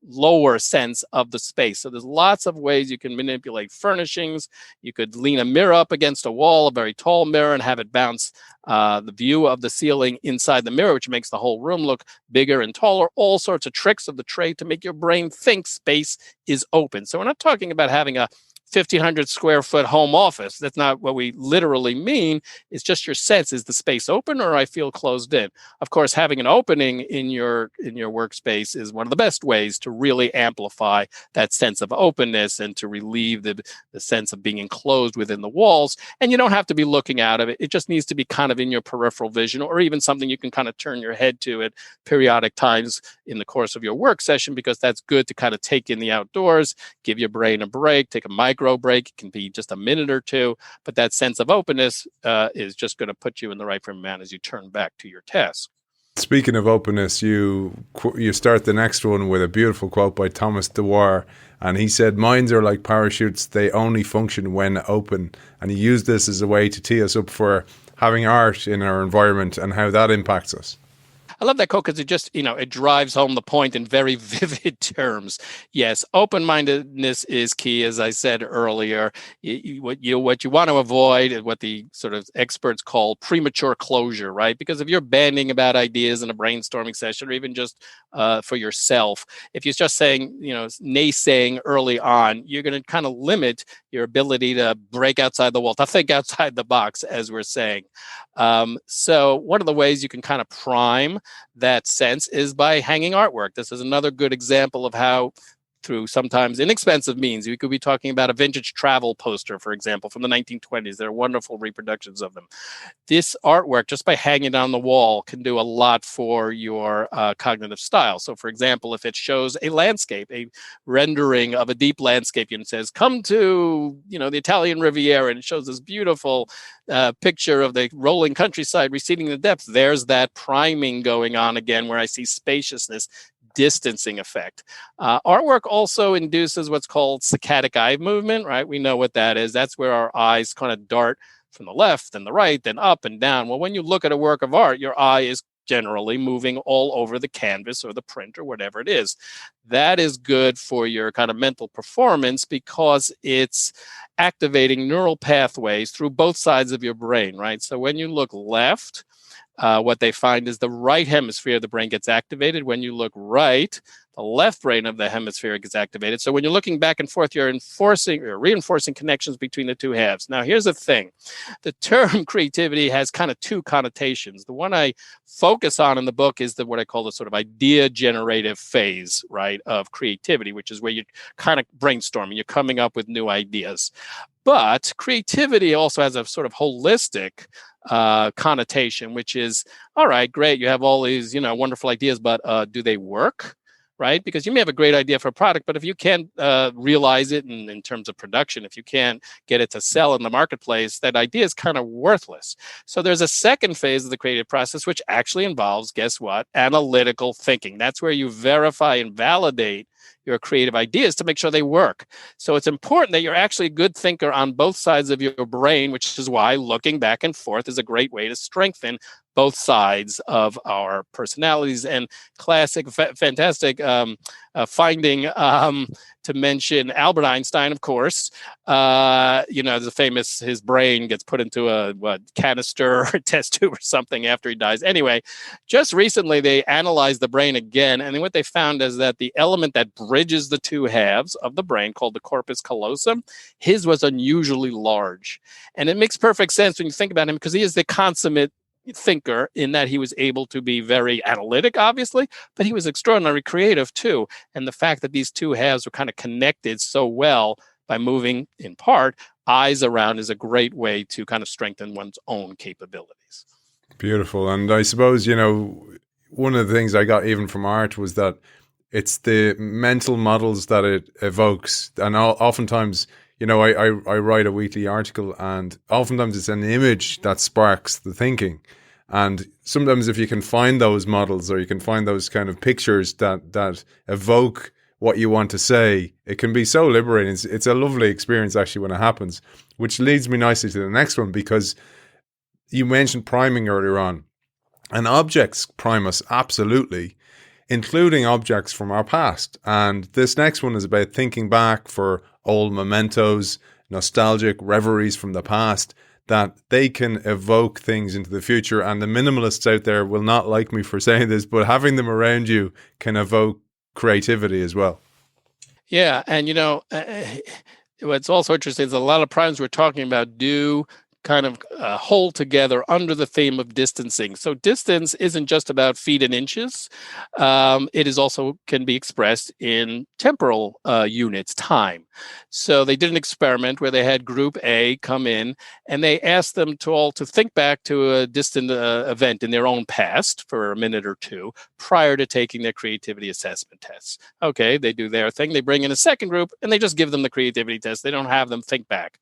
lower sense of the space. So there's lots of ways you can manipulate furnishings. You could lean a mirror up against a wall, a very tall mirror, and have it bounce the view of the ceiling inside the mirror, which makes the whole room look bigger and taller. All sorts of tricks of the trade to make your brain think space is open. So we're not talking about having a 1,500 square foot home office. That's not what we literally mean. It's just your sense. Is the space open or I feel closed in? Of course, having an opening in your workspace is one of the best ways to really amplify that sense of openness and to relieve the sense of being enclosed within the walls. And you don't have to be looking out of it. It just needs to be kind of in your peripheral vision, or even something you can kind of turn your head to at periodic times in the course of your work session, because that's good to kind of take in the outdoors, give your brain a break, take a micro break. It can be just a minute or two, but that sense of openness is just going to put you in the right frame of mind as you turn back to your task. Speaking of openness, you start the next one with a beautiful quote by Thomas Dewar, and he said, "Minds are like parachutes; they only function when open." And he used this as a way to tee us up for having art in our environment and how that impacts us. I love that quote because it just, it drives home the point in very vivid terms. Yes, open-mindedness is key, as I said earlier. What you want to avoid is what the sort of experts call premature closure, right? Because if you're banding about ideas in a brainstorming session, or even just for yourself, if you're just saying, naysaying early on, you're going to kind of limit your ability to break outside the wall, to think outside the box, as we're saying. So one of the ways you can kind of prime that sense is by hanging artwork. This is another good example of how, through sometimes inexpensive means, we could be talking about a vintage travel poster, for example, from the 1920s. There are wonderful reproductions of them. This artwork, just by hanging it on the wall, can do a lot for your cognitive style. So, for example, if it shows a landscape, a rendering of a deep landscape, and it says, come to, the Italian Riviera, and it shows this beautiful picture of the rolling countryside receding in the depths, there's that priming going on again, where I see spaciousness, distancing effect. Artwork also induces what's called saccadic eye movement, right? We know what that is. That's where our eyes kind of dart from the left and the right, then up and down. Well, when you look at a work of art, your eye is generally moving all over the canvas or the print or whatever it is. That is good for your kind of mental performance because it's activating neural pathways through both sides of your brain, right? So when you look left, what they find is the right hemisphere of the brain gets activated. When you look right, the left brain of the hemisphere gets activated. So when you're looking back and forth, you're reinforcing connections between the two halves. Now, here's the thing. The term creativity has kind of two connotations. The one I focus on in the book is what I call the sort of idea generative phase, right, of creativity, which is where you're kind of brainstorming. You're coming up with new ideas. But creativity also has a sort of holistic connotation, which is, all right, great, you have all these, wonderful ideas, but do they work? Right? Because you may have a great idea for a product, but if you can't realize it in terms of production, if you can't get it to sell in the marketplace, that idea is kind of worthless. So there's a second phase of the creative process, which actually involves, guess what? Analytical thinking. That's where you verify and validate your creative ideas to make sure they work. So it's important that you're actually a good thinker on both sides of your brain, which is why looking back and forth is a great way to strengthen both sides of our personalities. And classic, fantastic finding to mention Albert Einstein, of course. There's a famous, his brain gets put into a canister or test tube or something after he dies. Anyway, just recently they analyzed the brain again, and what they found is that the element that bridges the two halves of the brain, called the corpus callosum, his was unusually large. And it makes perfect sense when you think about him, because he is the consummate thinker in that he was able to be very analytic, obviously, but he was extraordinarily creative too. And the fact that these two halves were kind of connected so well by moving, in part, eyes around is a great way to kind of strengthen one's own capabilities. Beautiful. And I suppose, one of the things I got even from art was that it's the mental models that it evokes. And oftentimes, I write a weekly article, and oftentimes it's an image that sparks the thinking. And sometimes if you can find those models, or you can find those kind of pictures that evoke what you want to say, it can be so liberating. It's a lovely experience actually when it happens, which leads me nicely to the next one, because you mentioned priming earlier on, and objects prime us absolutely, including objects from our past. And this next one is about thinking back for old mementos, nostalgic reveries from the past, that they can evoke things into the future. And the minimalists out there will not like me for saying this, but having them around you can evoke creativity as well. Yeah. And, what's also interesting is a lot of primes we're talking about do kind of hold together under the theme of distancing. So distance isn't just about feet and inches. It is also can be expressed in temporal units, time. So they did an experiment where they had group A come in, and they asked them to all to think back to a distant event in their own past for a minute or two prior to taking their creativity assessment tests. Okay, they do their thing. They bring in a second group, and they just give them the creativity test. They don't have them think back.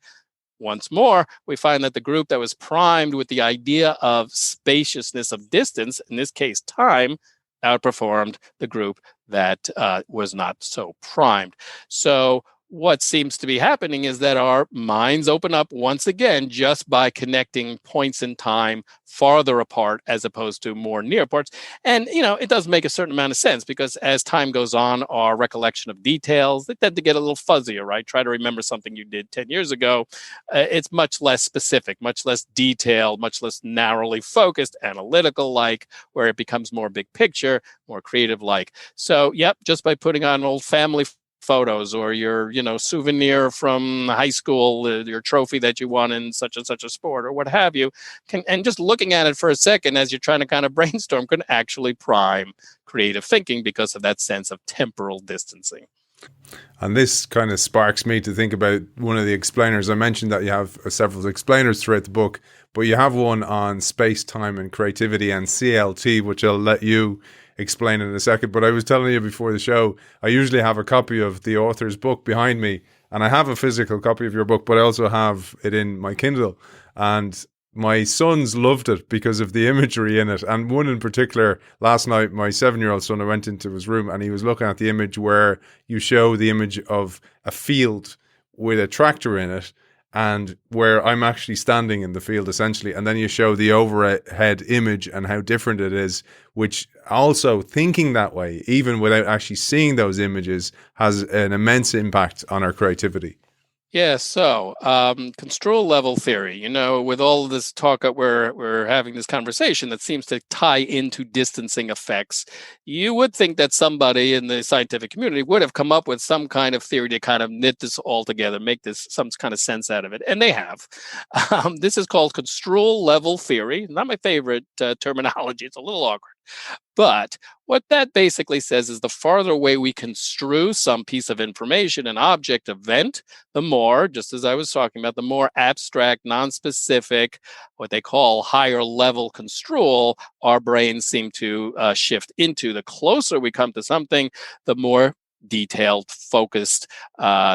Once more, we find that the group that was primed with the idea of spaciousness of distance, in this case time, outperformed the group that was not so primed. So what seems to be happening is that our minds open up once again just by connecting points in time farther apart as opposed to more near parts. And, it does make a certain amount of sense because as time goes on, our recollection of details, they tend to get a little fuzzier, right? Try to remember something you did 10 years ago. It's much less specific, much less detailed, much less narrowly focused, analytical like, where it becomes more big picture, more creative like. So, yep, just by putting on old family photos or your souvenir from high school, your trophy that you won in such and such a sport or what have you, and just looking at it for a second as you're trying to kind of brainstorm can actually prime creative thinking because of that sense of temporal distancing. And this kind of sparks me to think about one of the explainers. I mentioned that you have several explainers throughout the book, but you have one on space, time, and creativity and CLT, which I'll let you explain in a second. But I was telling you before the show, I usually have a copy of the author's book behind me, and I have a physical copy of your book, but I also have it in my Kindle. And my sons loved it because of the imagery in it. And one in particular, last night, my 7-year-old son, I went into his room and he was looking at the image where you show the image of a field with a tractor in it, and where I'm actually standing in the field essentially, and then you show the overhead image and how different it is, which also thinking that way, even without actually seeing those images, has an immense impact on our creativity. Yeah, so construal level theory, with all of this talk we're having this conversation that seems to tie into distancing effects, you would think that somebody in the scientific community would have come up with some kind of theory to kind of knit this all together, make this some kind of sense out of it, and they have. This is called construal level theory. Not my favorite terminology. It's a little awkward. But what that basically says is the farther away we construe some piece of information, an object, event, the more, just as I was talking about, the more abstract, non-specific, what they call higher level construal, our brains seem to shift into. The closer we come to something, the more detailed, focused,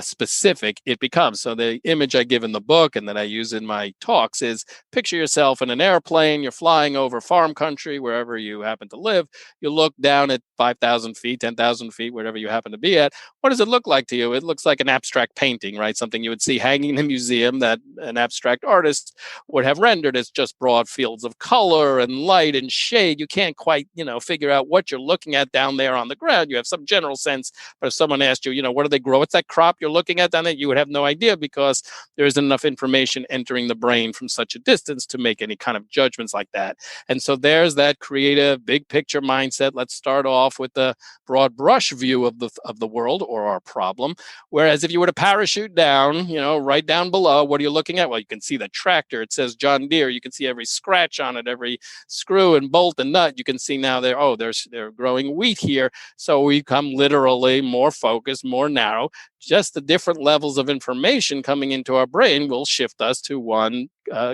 specific it becomes. So the image I give in the book and that I use in my talks is picture yourself in an airplane, you're flying over farm country, wherever you happen to live. You look down at 5,000 feet, 10,000 feet, wherever you happen to be at. What does it look like to you? It looks like an abstract painting, right? Something you would see hanging in a museum that an abstract artist would have rendered as just broad fields of color and light and shade. You can't quite, figure out what you're looking at down there on the ground. You have some general sense, but if someone asked you, what do they grow? What's that crop you're looking at down there? You would have no idea because there isn't enough information entering the brain from such a distance to make any kind of judgments like that. And so there's that creative, big picture mindset. Let's start off with the broad brush view of the world or our problem. Whereas if you were to parachute down, right down below, what are you looking at? Well, you can see the tractor. It says John Deere. You can see every scratch on it, every screw and bolt and nut. You can see now they're growing wheat here. So we come literally more focused, more narrow. Just the different levels of information coming into our brain will shift us to one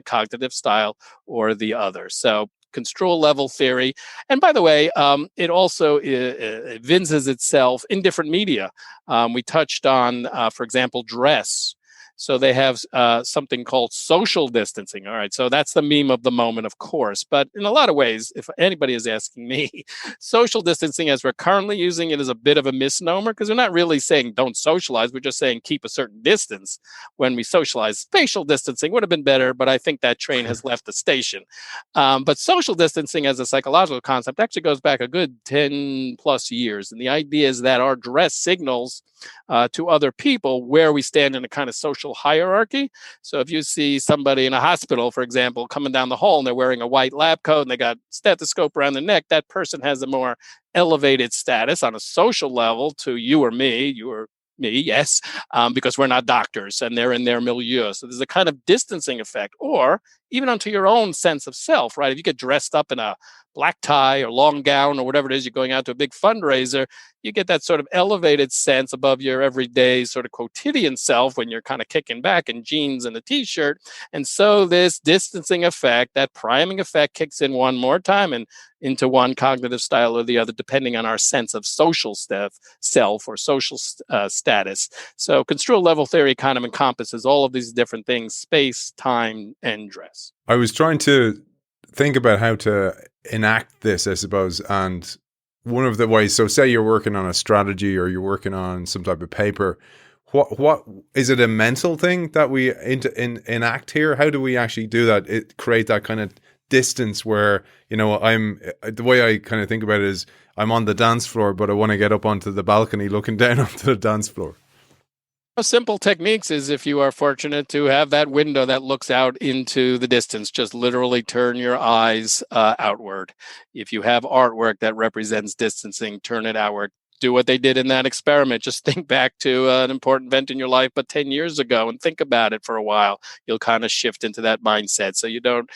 cognitive style or the other. So construal level theory. And by the way, it also evinces itself in different media. We touched on, for example, dress. So they have something called social distancing. All right. So that's the meme of the moment, of course. But in a lot of ways, if anybody is asking me, social distancing as we're currently using it is a bit of a misnomer because we're not really saying don't socialize. We're just saying keep a certain distance when we socialize. Spatial distancing would have been better, but I think that train has left the station. But social distancing as a psychological concept actually goes back a good 10 plus years. And the idea is that our dress signals to other people where we stand in a kind of social hierarchy. So if you see somebody in a hospital, for example, coming down the hall and they're wearing a white lab coat and they got stethoscope around the neck, that person has a more elevated status on a social level to you or me, yes, because we're not doctors and they're in their milieu. So there's a kind of distancing effect, or even onto your own sense of self, right? If you get dressed up in a black tie or long gown or whatever it is, you're going out to a big fundraiser, you get that sort of elevated sense above your everyday sort of quotidian self when you're kind of kicking back in jeans and a t-shirt. And so this distancing effect, that priming effect kicks in one more time and into one cognitive style or the other, depending on our sense of social self or social status. So construal level theory kind of encompasses all of these different things: space, time, and dress. I was trying to think about how to enact this, I suppose. And one of the ways, so say you're working on a strategy or you're working on some type of paper, what is it, a mental thing that we enact here? How do we actually do that? Create that kind of distance where, the way I kind of think about it is I'm on the dance floor, but I want to get up onto the balcony looking down onto the dance floor. Simple techniques is, if you are fortunate to have that window that looks out into the distance, just literally turn your eyes outward. If you have artwork that represents distancing, turn it outward. Do what they did in that experiment. Just think back to an important event in your life, but 10 years ago, and think about it for a while. You'll kind of shift into that mindset. So you don't,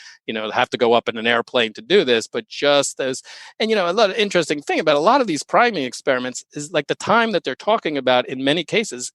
have to go up in an airplane to do this, but just as, and a lot of interesting thing about a lot of these priming experiments is like the time that they're talking about in many cases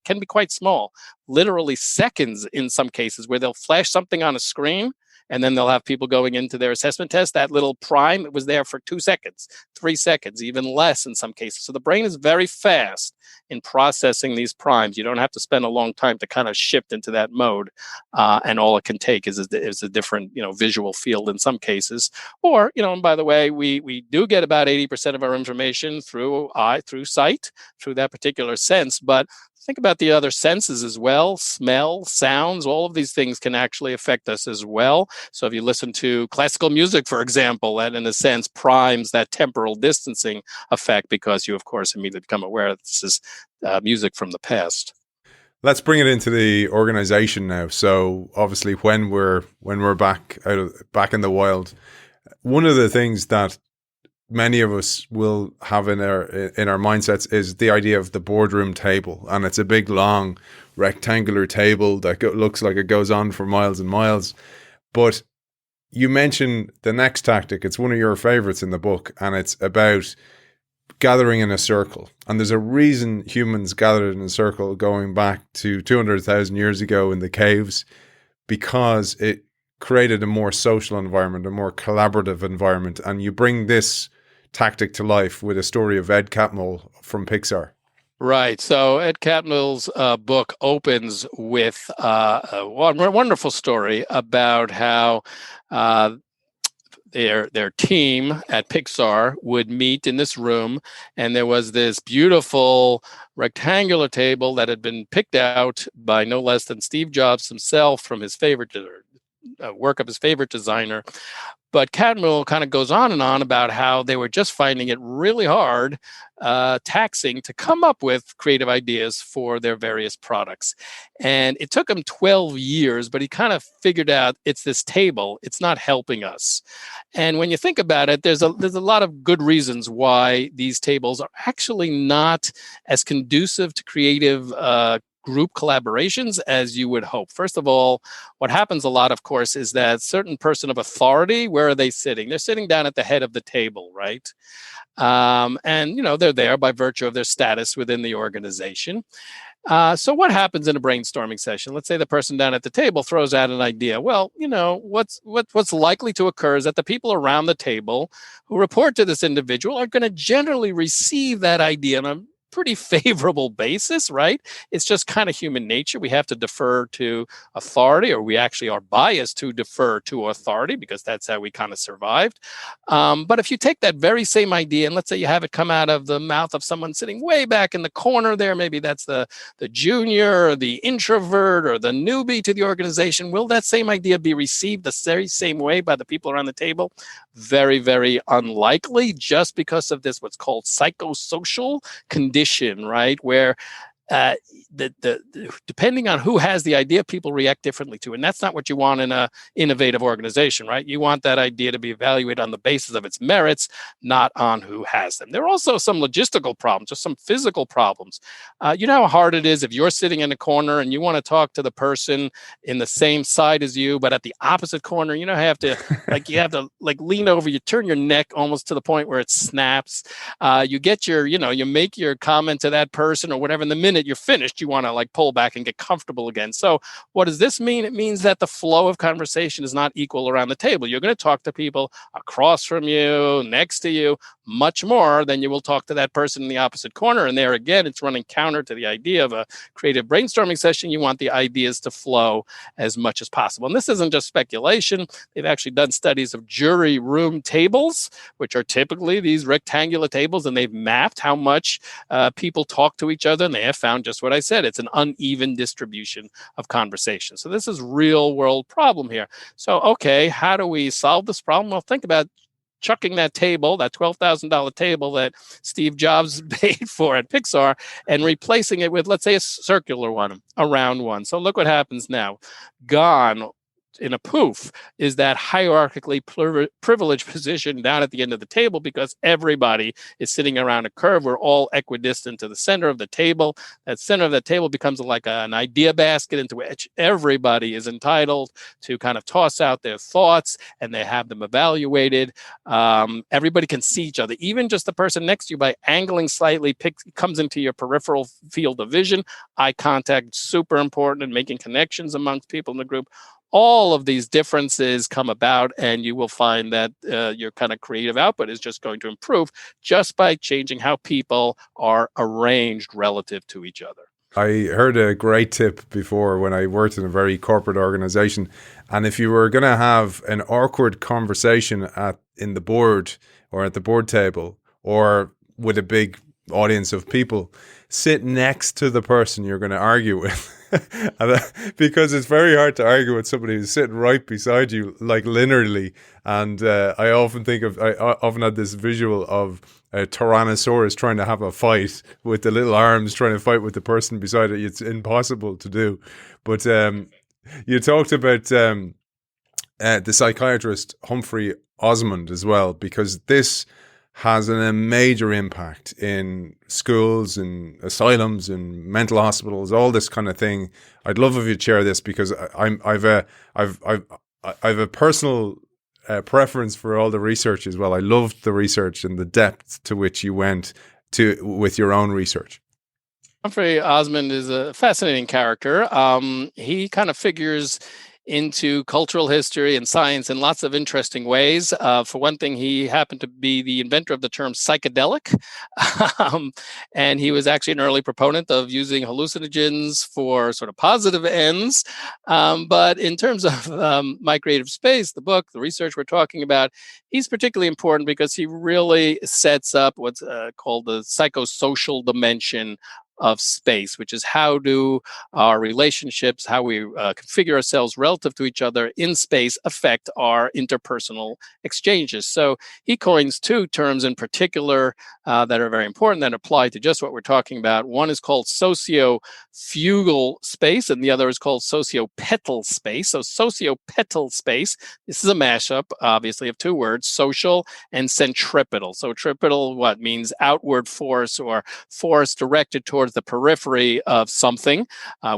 can be quite small, literally seconds in some cases, where they'll flash something on a screen and then they'll have people going into their assessment test. That little prime, it was there for 2 seconds, 3 seconds, even less in some cases. So the brain is very fast in processing these primes. You don't have to spend a long time to kind of shift into that mode. And all it can take is a different, visual field in some cases. Or, and by the way, we do get about 80% of our information through sight, through that particular sense. But think about the other senses as well. Smell, sounds, all of these things can actually affect us as well. So if you listen to classical music, for example, that in a sense primes that temporal distancing effect, because you, of course, immediately become aware that this is music from the past. Let's bring it into the organization now. So obviously when we're back in the wild, one of the things that many of us will have in our mindsets is the idea of the boardroom table, and it's a big long rectangular table that looks like it goes on for miles and miles. But you mentioned the next tactic. It's one of your favorites in the book, and it's about gathering in a circle. And there's a reason humans gathered in a circle going back to 200,000 years ago in the caves, because it created a more social environment, a more collaborative environment. And you bring this tactic to life with a story of Ed Catmull from Pixar. Right. So Ed Catmull's book opens with a wonderful story about how their team at Pixar would meet in this room, and there was this beautiful rectangular table that had been picked out by no less than Steve Jobs himself from his favorite work of his favorite designer. But Catmull kind of goes on and on about how they were just finding it really hard, taxing to come up with creative ideas for their various products. And it took him 12 years, but he kind of figured out it's this table, it's not helping us. And when you think about it, there's a lot of good reasons why these tables are actually not as conducive to creative group collaborations as you would hope. First of all, what happens a lot, of course, is that certain person of authority, where are they sitting? They're sitting down at the head of the table, right? And, they're there by virtue of their status within the organization. So what happens in a brainstorming session? Let's say the person down at the table throws out an idea. Well, what's likely to occur is that the people around the table who report to this individual are going to generally receive that idea on a pretty favorable basis, right? It's just kind of human nature. We have to defer to authority, or we actually are biased to defer to authority because that's how we kind of survived. But if you take that very same idea and let's say you have it come out of the mouth of someone sitting way back in the corner there, maybe that's the junior or the introvert or the newbie to the organization, will that same idea be received the very same way by the people around the table? Very, very unlikely, just because of this what's called psychosocial condition, right? Where depending on who has the idea, people react differently to it. And that's not what you want in an innovative organization, right? You want that idea to be evaluated on the basis of its merits, not on who has them. There are also some logistical problems, just some physical problems. You know how hard it is if you're sitting in a corner and you want to talk to the person in the same side as you, but at the opposite corner, you have to lean over, you turn your neck almost to the point where it snaps. You get you make your comment to that person or whatever, in the minute you're finished, you want to pull back and get comfortable again. So what does this mean? It means that the flow of conversation is not equal around the table. You're going to talk to people across from you, next to you, much more than you will talk to that person in the opposite corner. And there again, it's running counter to the idea of a creative brainstorming session. You want the ideas to flow as much as possible. And this isn't just speculation. They've actually done studies of jury room tables, which are typically these rectangular tables, and they've mapped how much people talk to each other, and they have found just what I said. It's an uneven distribution of conversation. So this is real world problem here. So, okay, how do we solve this problem? Well, think about chucking that table, that $12,000 table that Steve Jobs paid for at Pixar, and replacing it with, let's say, a circular one, a round one. So look what happens now. Gone in a poof is that hierarchically privileged position down at the end of the table, because everybody is sitting around a curve. We're all equidistant to the center of the table. That center of the table becomes like an idea basket into which everybody is entitled to kind of toss out their thoughts, and they have them evaluated. Everybody can see each other. Even just the person next to you, by angling slightly, comes into your peripheral field of vision. Eye contact, super important in making connections amongst people in the group. All of these differences come about, and you will find that your kind of creative output is just going to improve just by changing how people are arranged relative to each other. I heard a great tip before when I worked in a very corporate organization. And if you were going to have an awkward conversation in the board or at the board table or with a big audience of people, sit next to the person you're going to argue with. Because it's very hard to argue with somebody who's sitting right beside you, like linearly. And I often had this visual of a Tyrannosaurus trying to have a fight with the little arms, trying to fight with the person beside it. It's impossible to do. But you talked about the psychiatrist Humphrey Osmond as well, because this has a major impact in schools and asylums and mental hospitals, all this kind of thing. I'd love if you'd share this, because I've a personal preference for all the research as well. I loved the research and the depth to which you went to with your own research. Humphrey Osmond is a fascinating character. He kind of figures into cultural history and science in lots of interesting ways. For one thing, he happened to be the inventor of the term psychedelic. And he was actually an early proponent of using hallucinogens for sort of positive ends. But in terms of My Creative Space, the book, the research we're talking about, he's particularly important because he really sets up what's called the psychosocial dimension of space, which is how do our relationships, how we configure ourselves relative to each other in space affect our interpersonal exchanges. So he coins two terms in particular that are very important that apply to just what we're talking about. One is called socio-fugal space, and the other is called socio-petal space. So socio-petal space, this is a mashup, obviously, of two words, social and centripetal. So centripetal, what means outward force or force directed towards the periphery of something.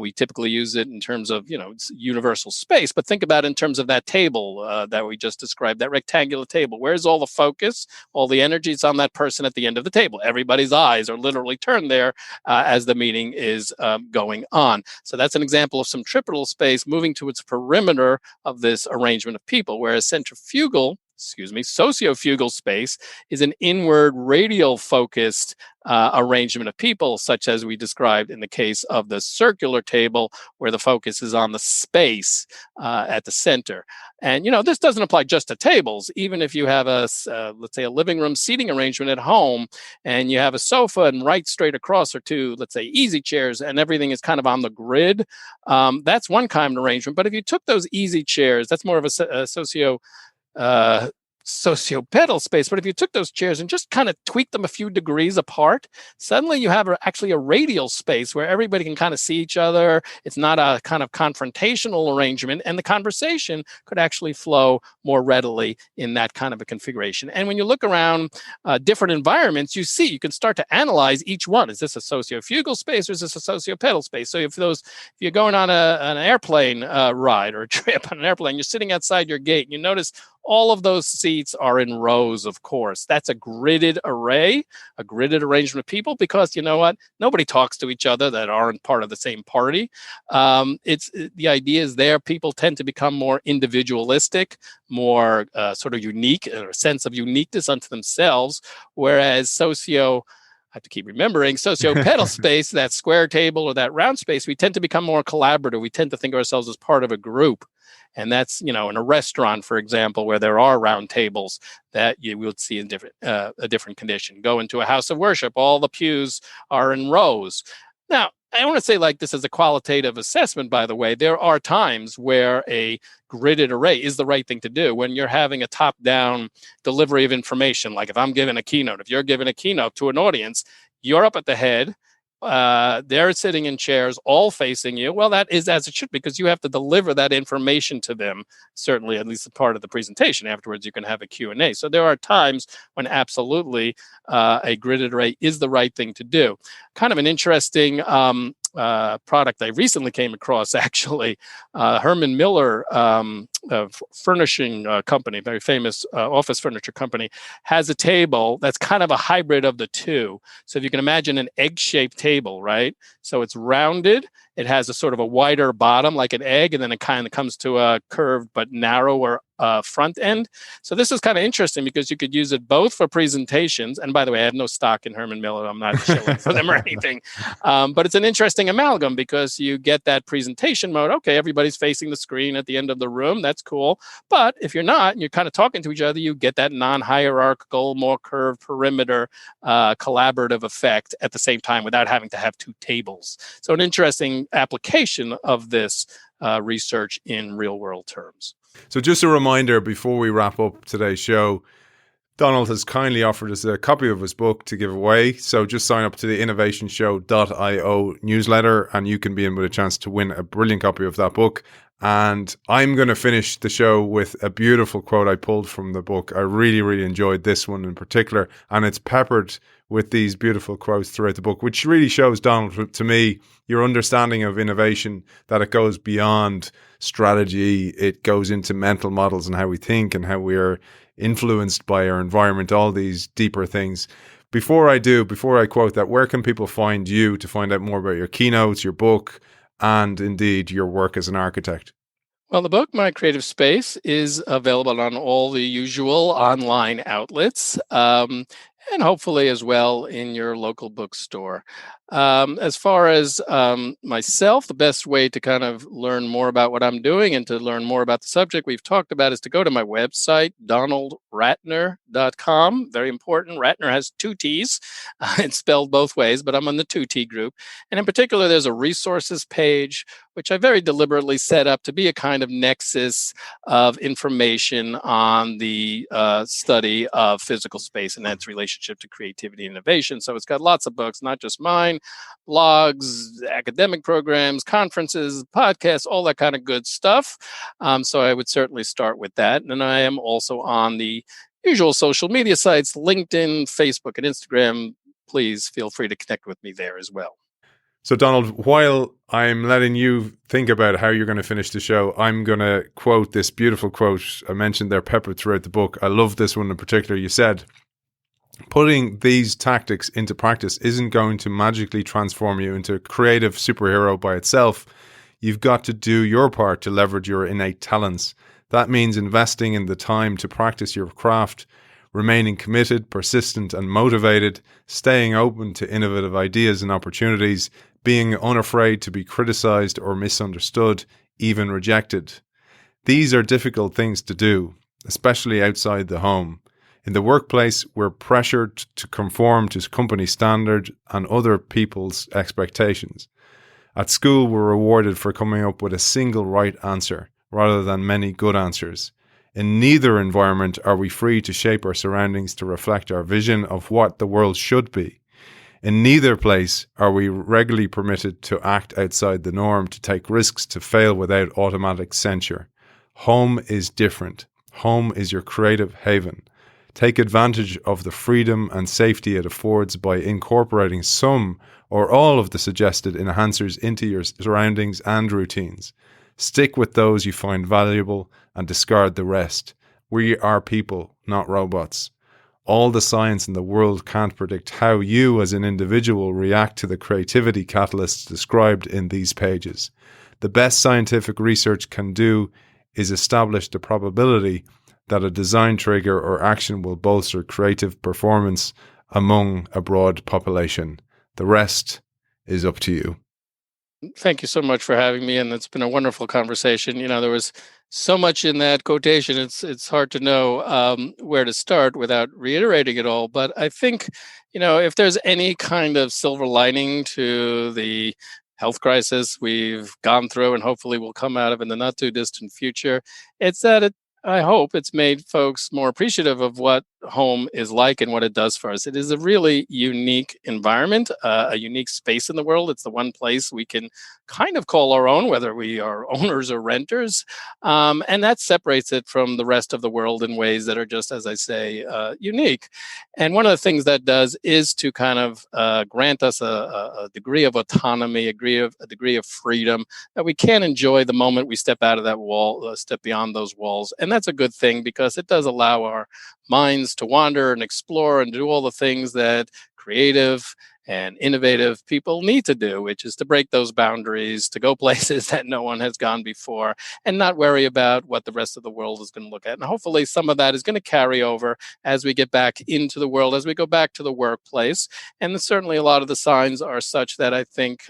We typically use it in terms of, universal space, but think about it in terms of that table that we just described, that rectangular table. Where's all the focus, all the energy? It's on that person at the end of the table. Everybody's eyes are literally turned there as the meeting is going on. So that's an example of centripetal space moving to its perimeter of this arrangement of people, whereas sociofugal space is an inward radial focused arrangement of people, such as we described in the case of the circular table, where the focus is on the space at the center. And, this doesn't apply just to tables. Even if you have let's say a living room seating arrangement at home, and you have a sofa and right straight across are two, let's say, easy chairs, and everything is kind of on the grid, that's one kind of arrangement. But if you took those easy chairs, that's more of a sociopetal space. But if you took those chairs and just kind of tweaked them a few degrees apart, suddenly you have actually a radial space where everybody can kind of see each other. It's not a kind of confrontational arrangement, and the conversation could actually flow more readily in that kind of a configuration. And when you look around different environments, you can start to analyze each one. Is this a sociofugal space or is this a sociopetal space? So if you're going on an airplane ride or a trip on an airplane, you're sitting outside your gate, and you notice all of those seats are in rows, of course. That's a gridded array, a gridded arrangement of people, because you know what? Nobody talks to each other that aren't part of the same party. The idea is there. People tend to become more individualistic, more sort of unique, or a sense of uniqueness unto themselves, whereas I have to keep remembering, sociopetal space, that square table or that round space, we tend to become more collaborative. We tend to think of ourselves as part of a group. And that's, in a restaurant, for example, where there are round tables that you would see in a different condition. Go into a house of worship, all the pews are in rows. Now, I want to say like this as a qualitative assessment, by the way, there are times where a gridded array is the right thing to do when you're having a top-down delivery of information. Like if I'm giving a keynote, if you're giving a keynote to an audience, you're up at the head, they're sitting in chairs all facing you. Well, that is as it should, because you have to deliver that information to them, certainly at least a part of the presentation. Afterwards, you can have a Q&A. So there are times when absolutely a gridded array is the right thing to do. Kind of an interesting product I recently came across, actually. Herman Miller, furnishing company, very famous office furniture company, has a table that's kind of a hybrid of the two. So if you can imagine an egg-shaped table, right? So it's rounded. It has a sort of a wider bottom like an egg, and then it kind of comes to a curved but narrower front end. So this is kind of interesting because you could use it both for presentations. And by the way, I have no stock in Herman Miller. I'm not shilling for them or anything. But it's an interesting amalgam because you get that presentation mode. Okay, everybody's facing the screen at the end of the room. That's cool. But if you're not, and you're kind of talking to each other, you get that non-hierarchical, more curved perimeter collaborative effect at the same time without having to have two tables. So an interesting application of this research in real world terms. So just a reminder before we wrap up today's show, Donald has kindly offered us a copy of his book to give away. So just sign up to the innovationshow.io newsletter and you can be in with a chance to win a brilliant copy of that book. And I'm going to finish the show with a beautiful quote I pulled from the book. I really, really enjoyed this one in particular. And it's peppered with these beautiful quotes throughout the book, which really shows, Donald, to me, your understanding of innovation, that it goes beyond strategy. It goes into mental models and how we think and how we are influenced by our environment, all these deeper things. Before I quote that, where can people find you to find out more about your keynotes, your book, and indeed your work as an architect? Well, the book, My Creative Space, is available on all the usual online outlets, and hopefully as well in your local bookstore. As far as myself, the best way to kind of learn more about what I'm doing and to learn more about the subject we've talked about is to go to my website, donaldrattner.com. Very important. Rattner has two T's. It's spelled both ways, but I'm on the 2T group. And in particular, there's a resources page, which I very deliberately set up to be a kind of nexus of information on the study of physical space and its relationship to creativity and innovation. So it's got lots of books, not just mine, blogs, academic programs, conferences, podcasts, all that kind of good stuff. So I would certainly start with that. And I am also on the usual social media sites, LinkedIn, Facebook, and Instagram. Please feel free to connect with me there as well. So, Donald, while I'm letting you think about how you're going to finish the show, I'm going to quote this beautiful quote I mentioned there, peppered throughout the book. I love this one in particular. You said, putting these tactics into practice isn't going to magically transform you into a creative superhero by itself. You've got to do your part to leverage your innate talents. That means investing in the time to practice your craft, remaining committed, persistent, and motivated, staying open to innovative ideas and opportunities, being unafraid to be criticized or misunderstood, even rejected. These are difficult things to do, especially outside the home. In the workplace, we're pressured to conform to company standards and other people's expectations. At school, we're rewarded for coming up with a single right answer rather than many good answers. In neither environment are we free to shape our surroundings to reflect our vision of what the world should be. In neither place are we regularly permitted to act outside the norm, to take risks, to fail without automatic censure. Home is different. Home is your creative haven. Take advantage of the freedom and safety it affords by incorporating some or all of the suggested enhancers into your surroundings and routines. Stick with those you find valuable and discard the rest. We are people, not robots. All the science in the world can't predict how you as an individual react to the creativity catalysts described in these pages. The best scientific research can do is establish the probability that a design trigger or action will bolster creative performance among a broad population. The rest is up to you. Thank you so much for having me, and it's been a wonderful conversation. There was so much in that quotation. It's hard to know where to start without reiterating it all. But I think, if there's any kind of silver lining to the health crisis we've gone through, and hopefully will come out of in the not too distant future, it's that I hope it's made folks more appreciative of what home is like and what it does for us. It is a really unique environment, a unique space in the world. It's the one place we can kind of call our own, whether we are owners or renters. And that separates it from the rest of the world in ways that are just, as I say, unique. And one of the things that does is to kind of grant us a degree of autonomy, a degree of freedom that we can enjoy the moment we step out of that wall, step beyond those walls. And that's a good thing because it does allow our minds to wander and explore and do all the things that creative and innovative people need to do, which is to break those boundaries, to go places that no one has gone before, and not worry about what the rest of the world is going to look at. And hopefully some of that is going to carry over as we get back into the world, as we go back to the workplace. And certainly a lot of the signs are such that I think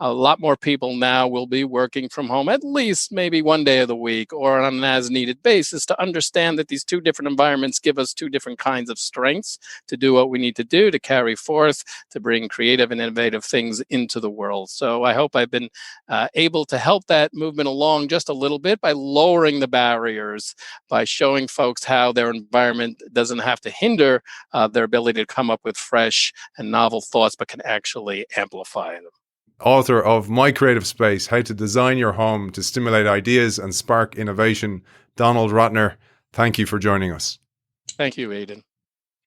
a lot more people now will be working from home at least maybe one day of the week or on an as needed basis, to understand that these two different environments give us two different kinds of strengths to do what we need to do, to carry forth, to bring creative and innovative things into the world. So I hope I've been able to help that movement along just a little bit by lowering the barriers, by showing folks how their environment doesn't have to hinder their ability to come up with fresh and novel thoughts, but can actually amplify them. Author of My Creative Space, How to Design Your Home to Stimulate Ideas and Spark Innovation, Donald Rattner, thank you for joining us. Thank you, Aidan.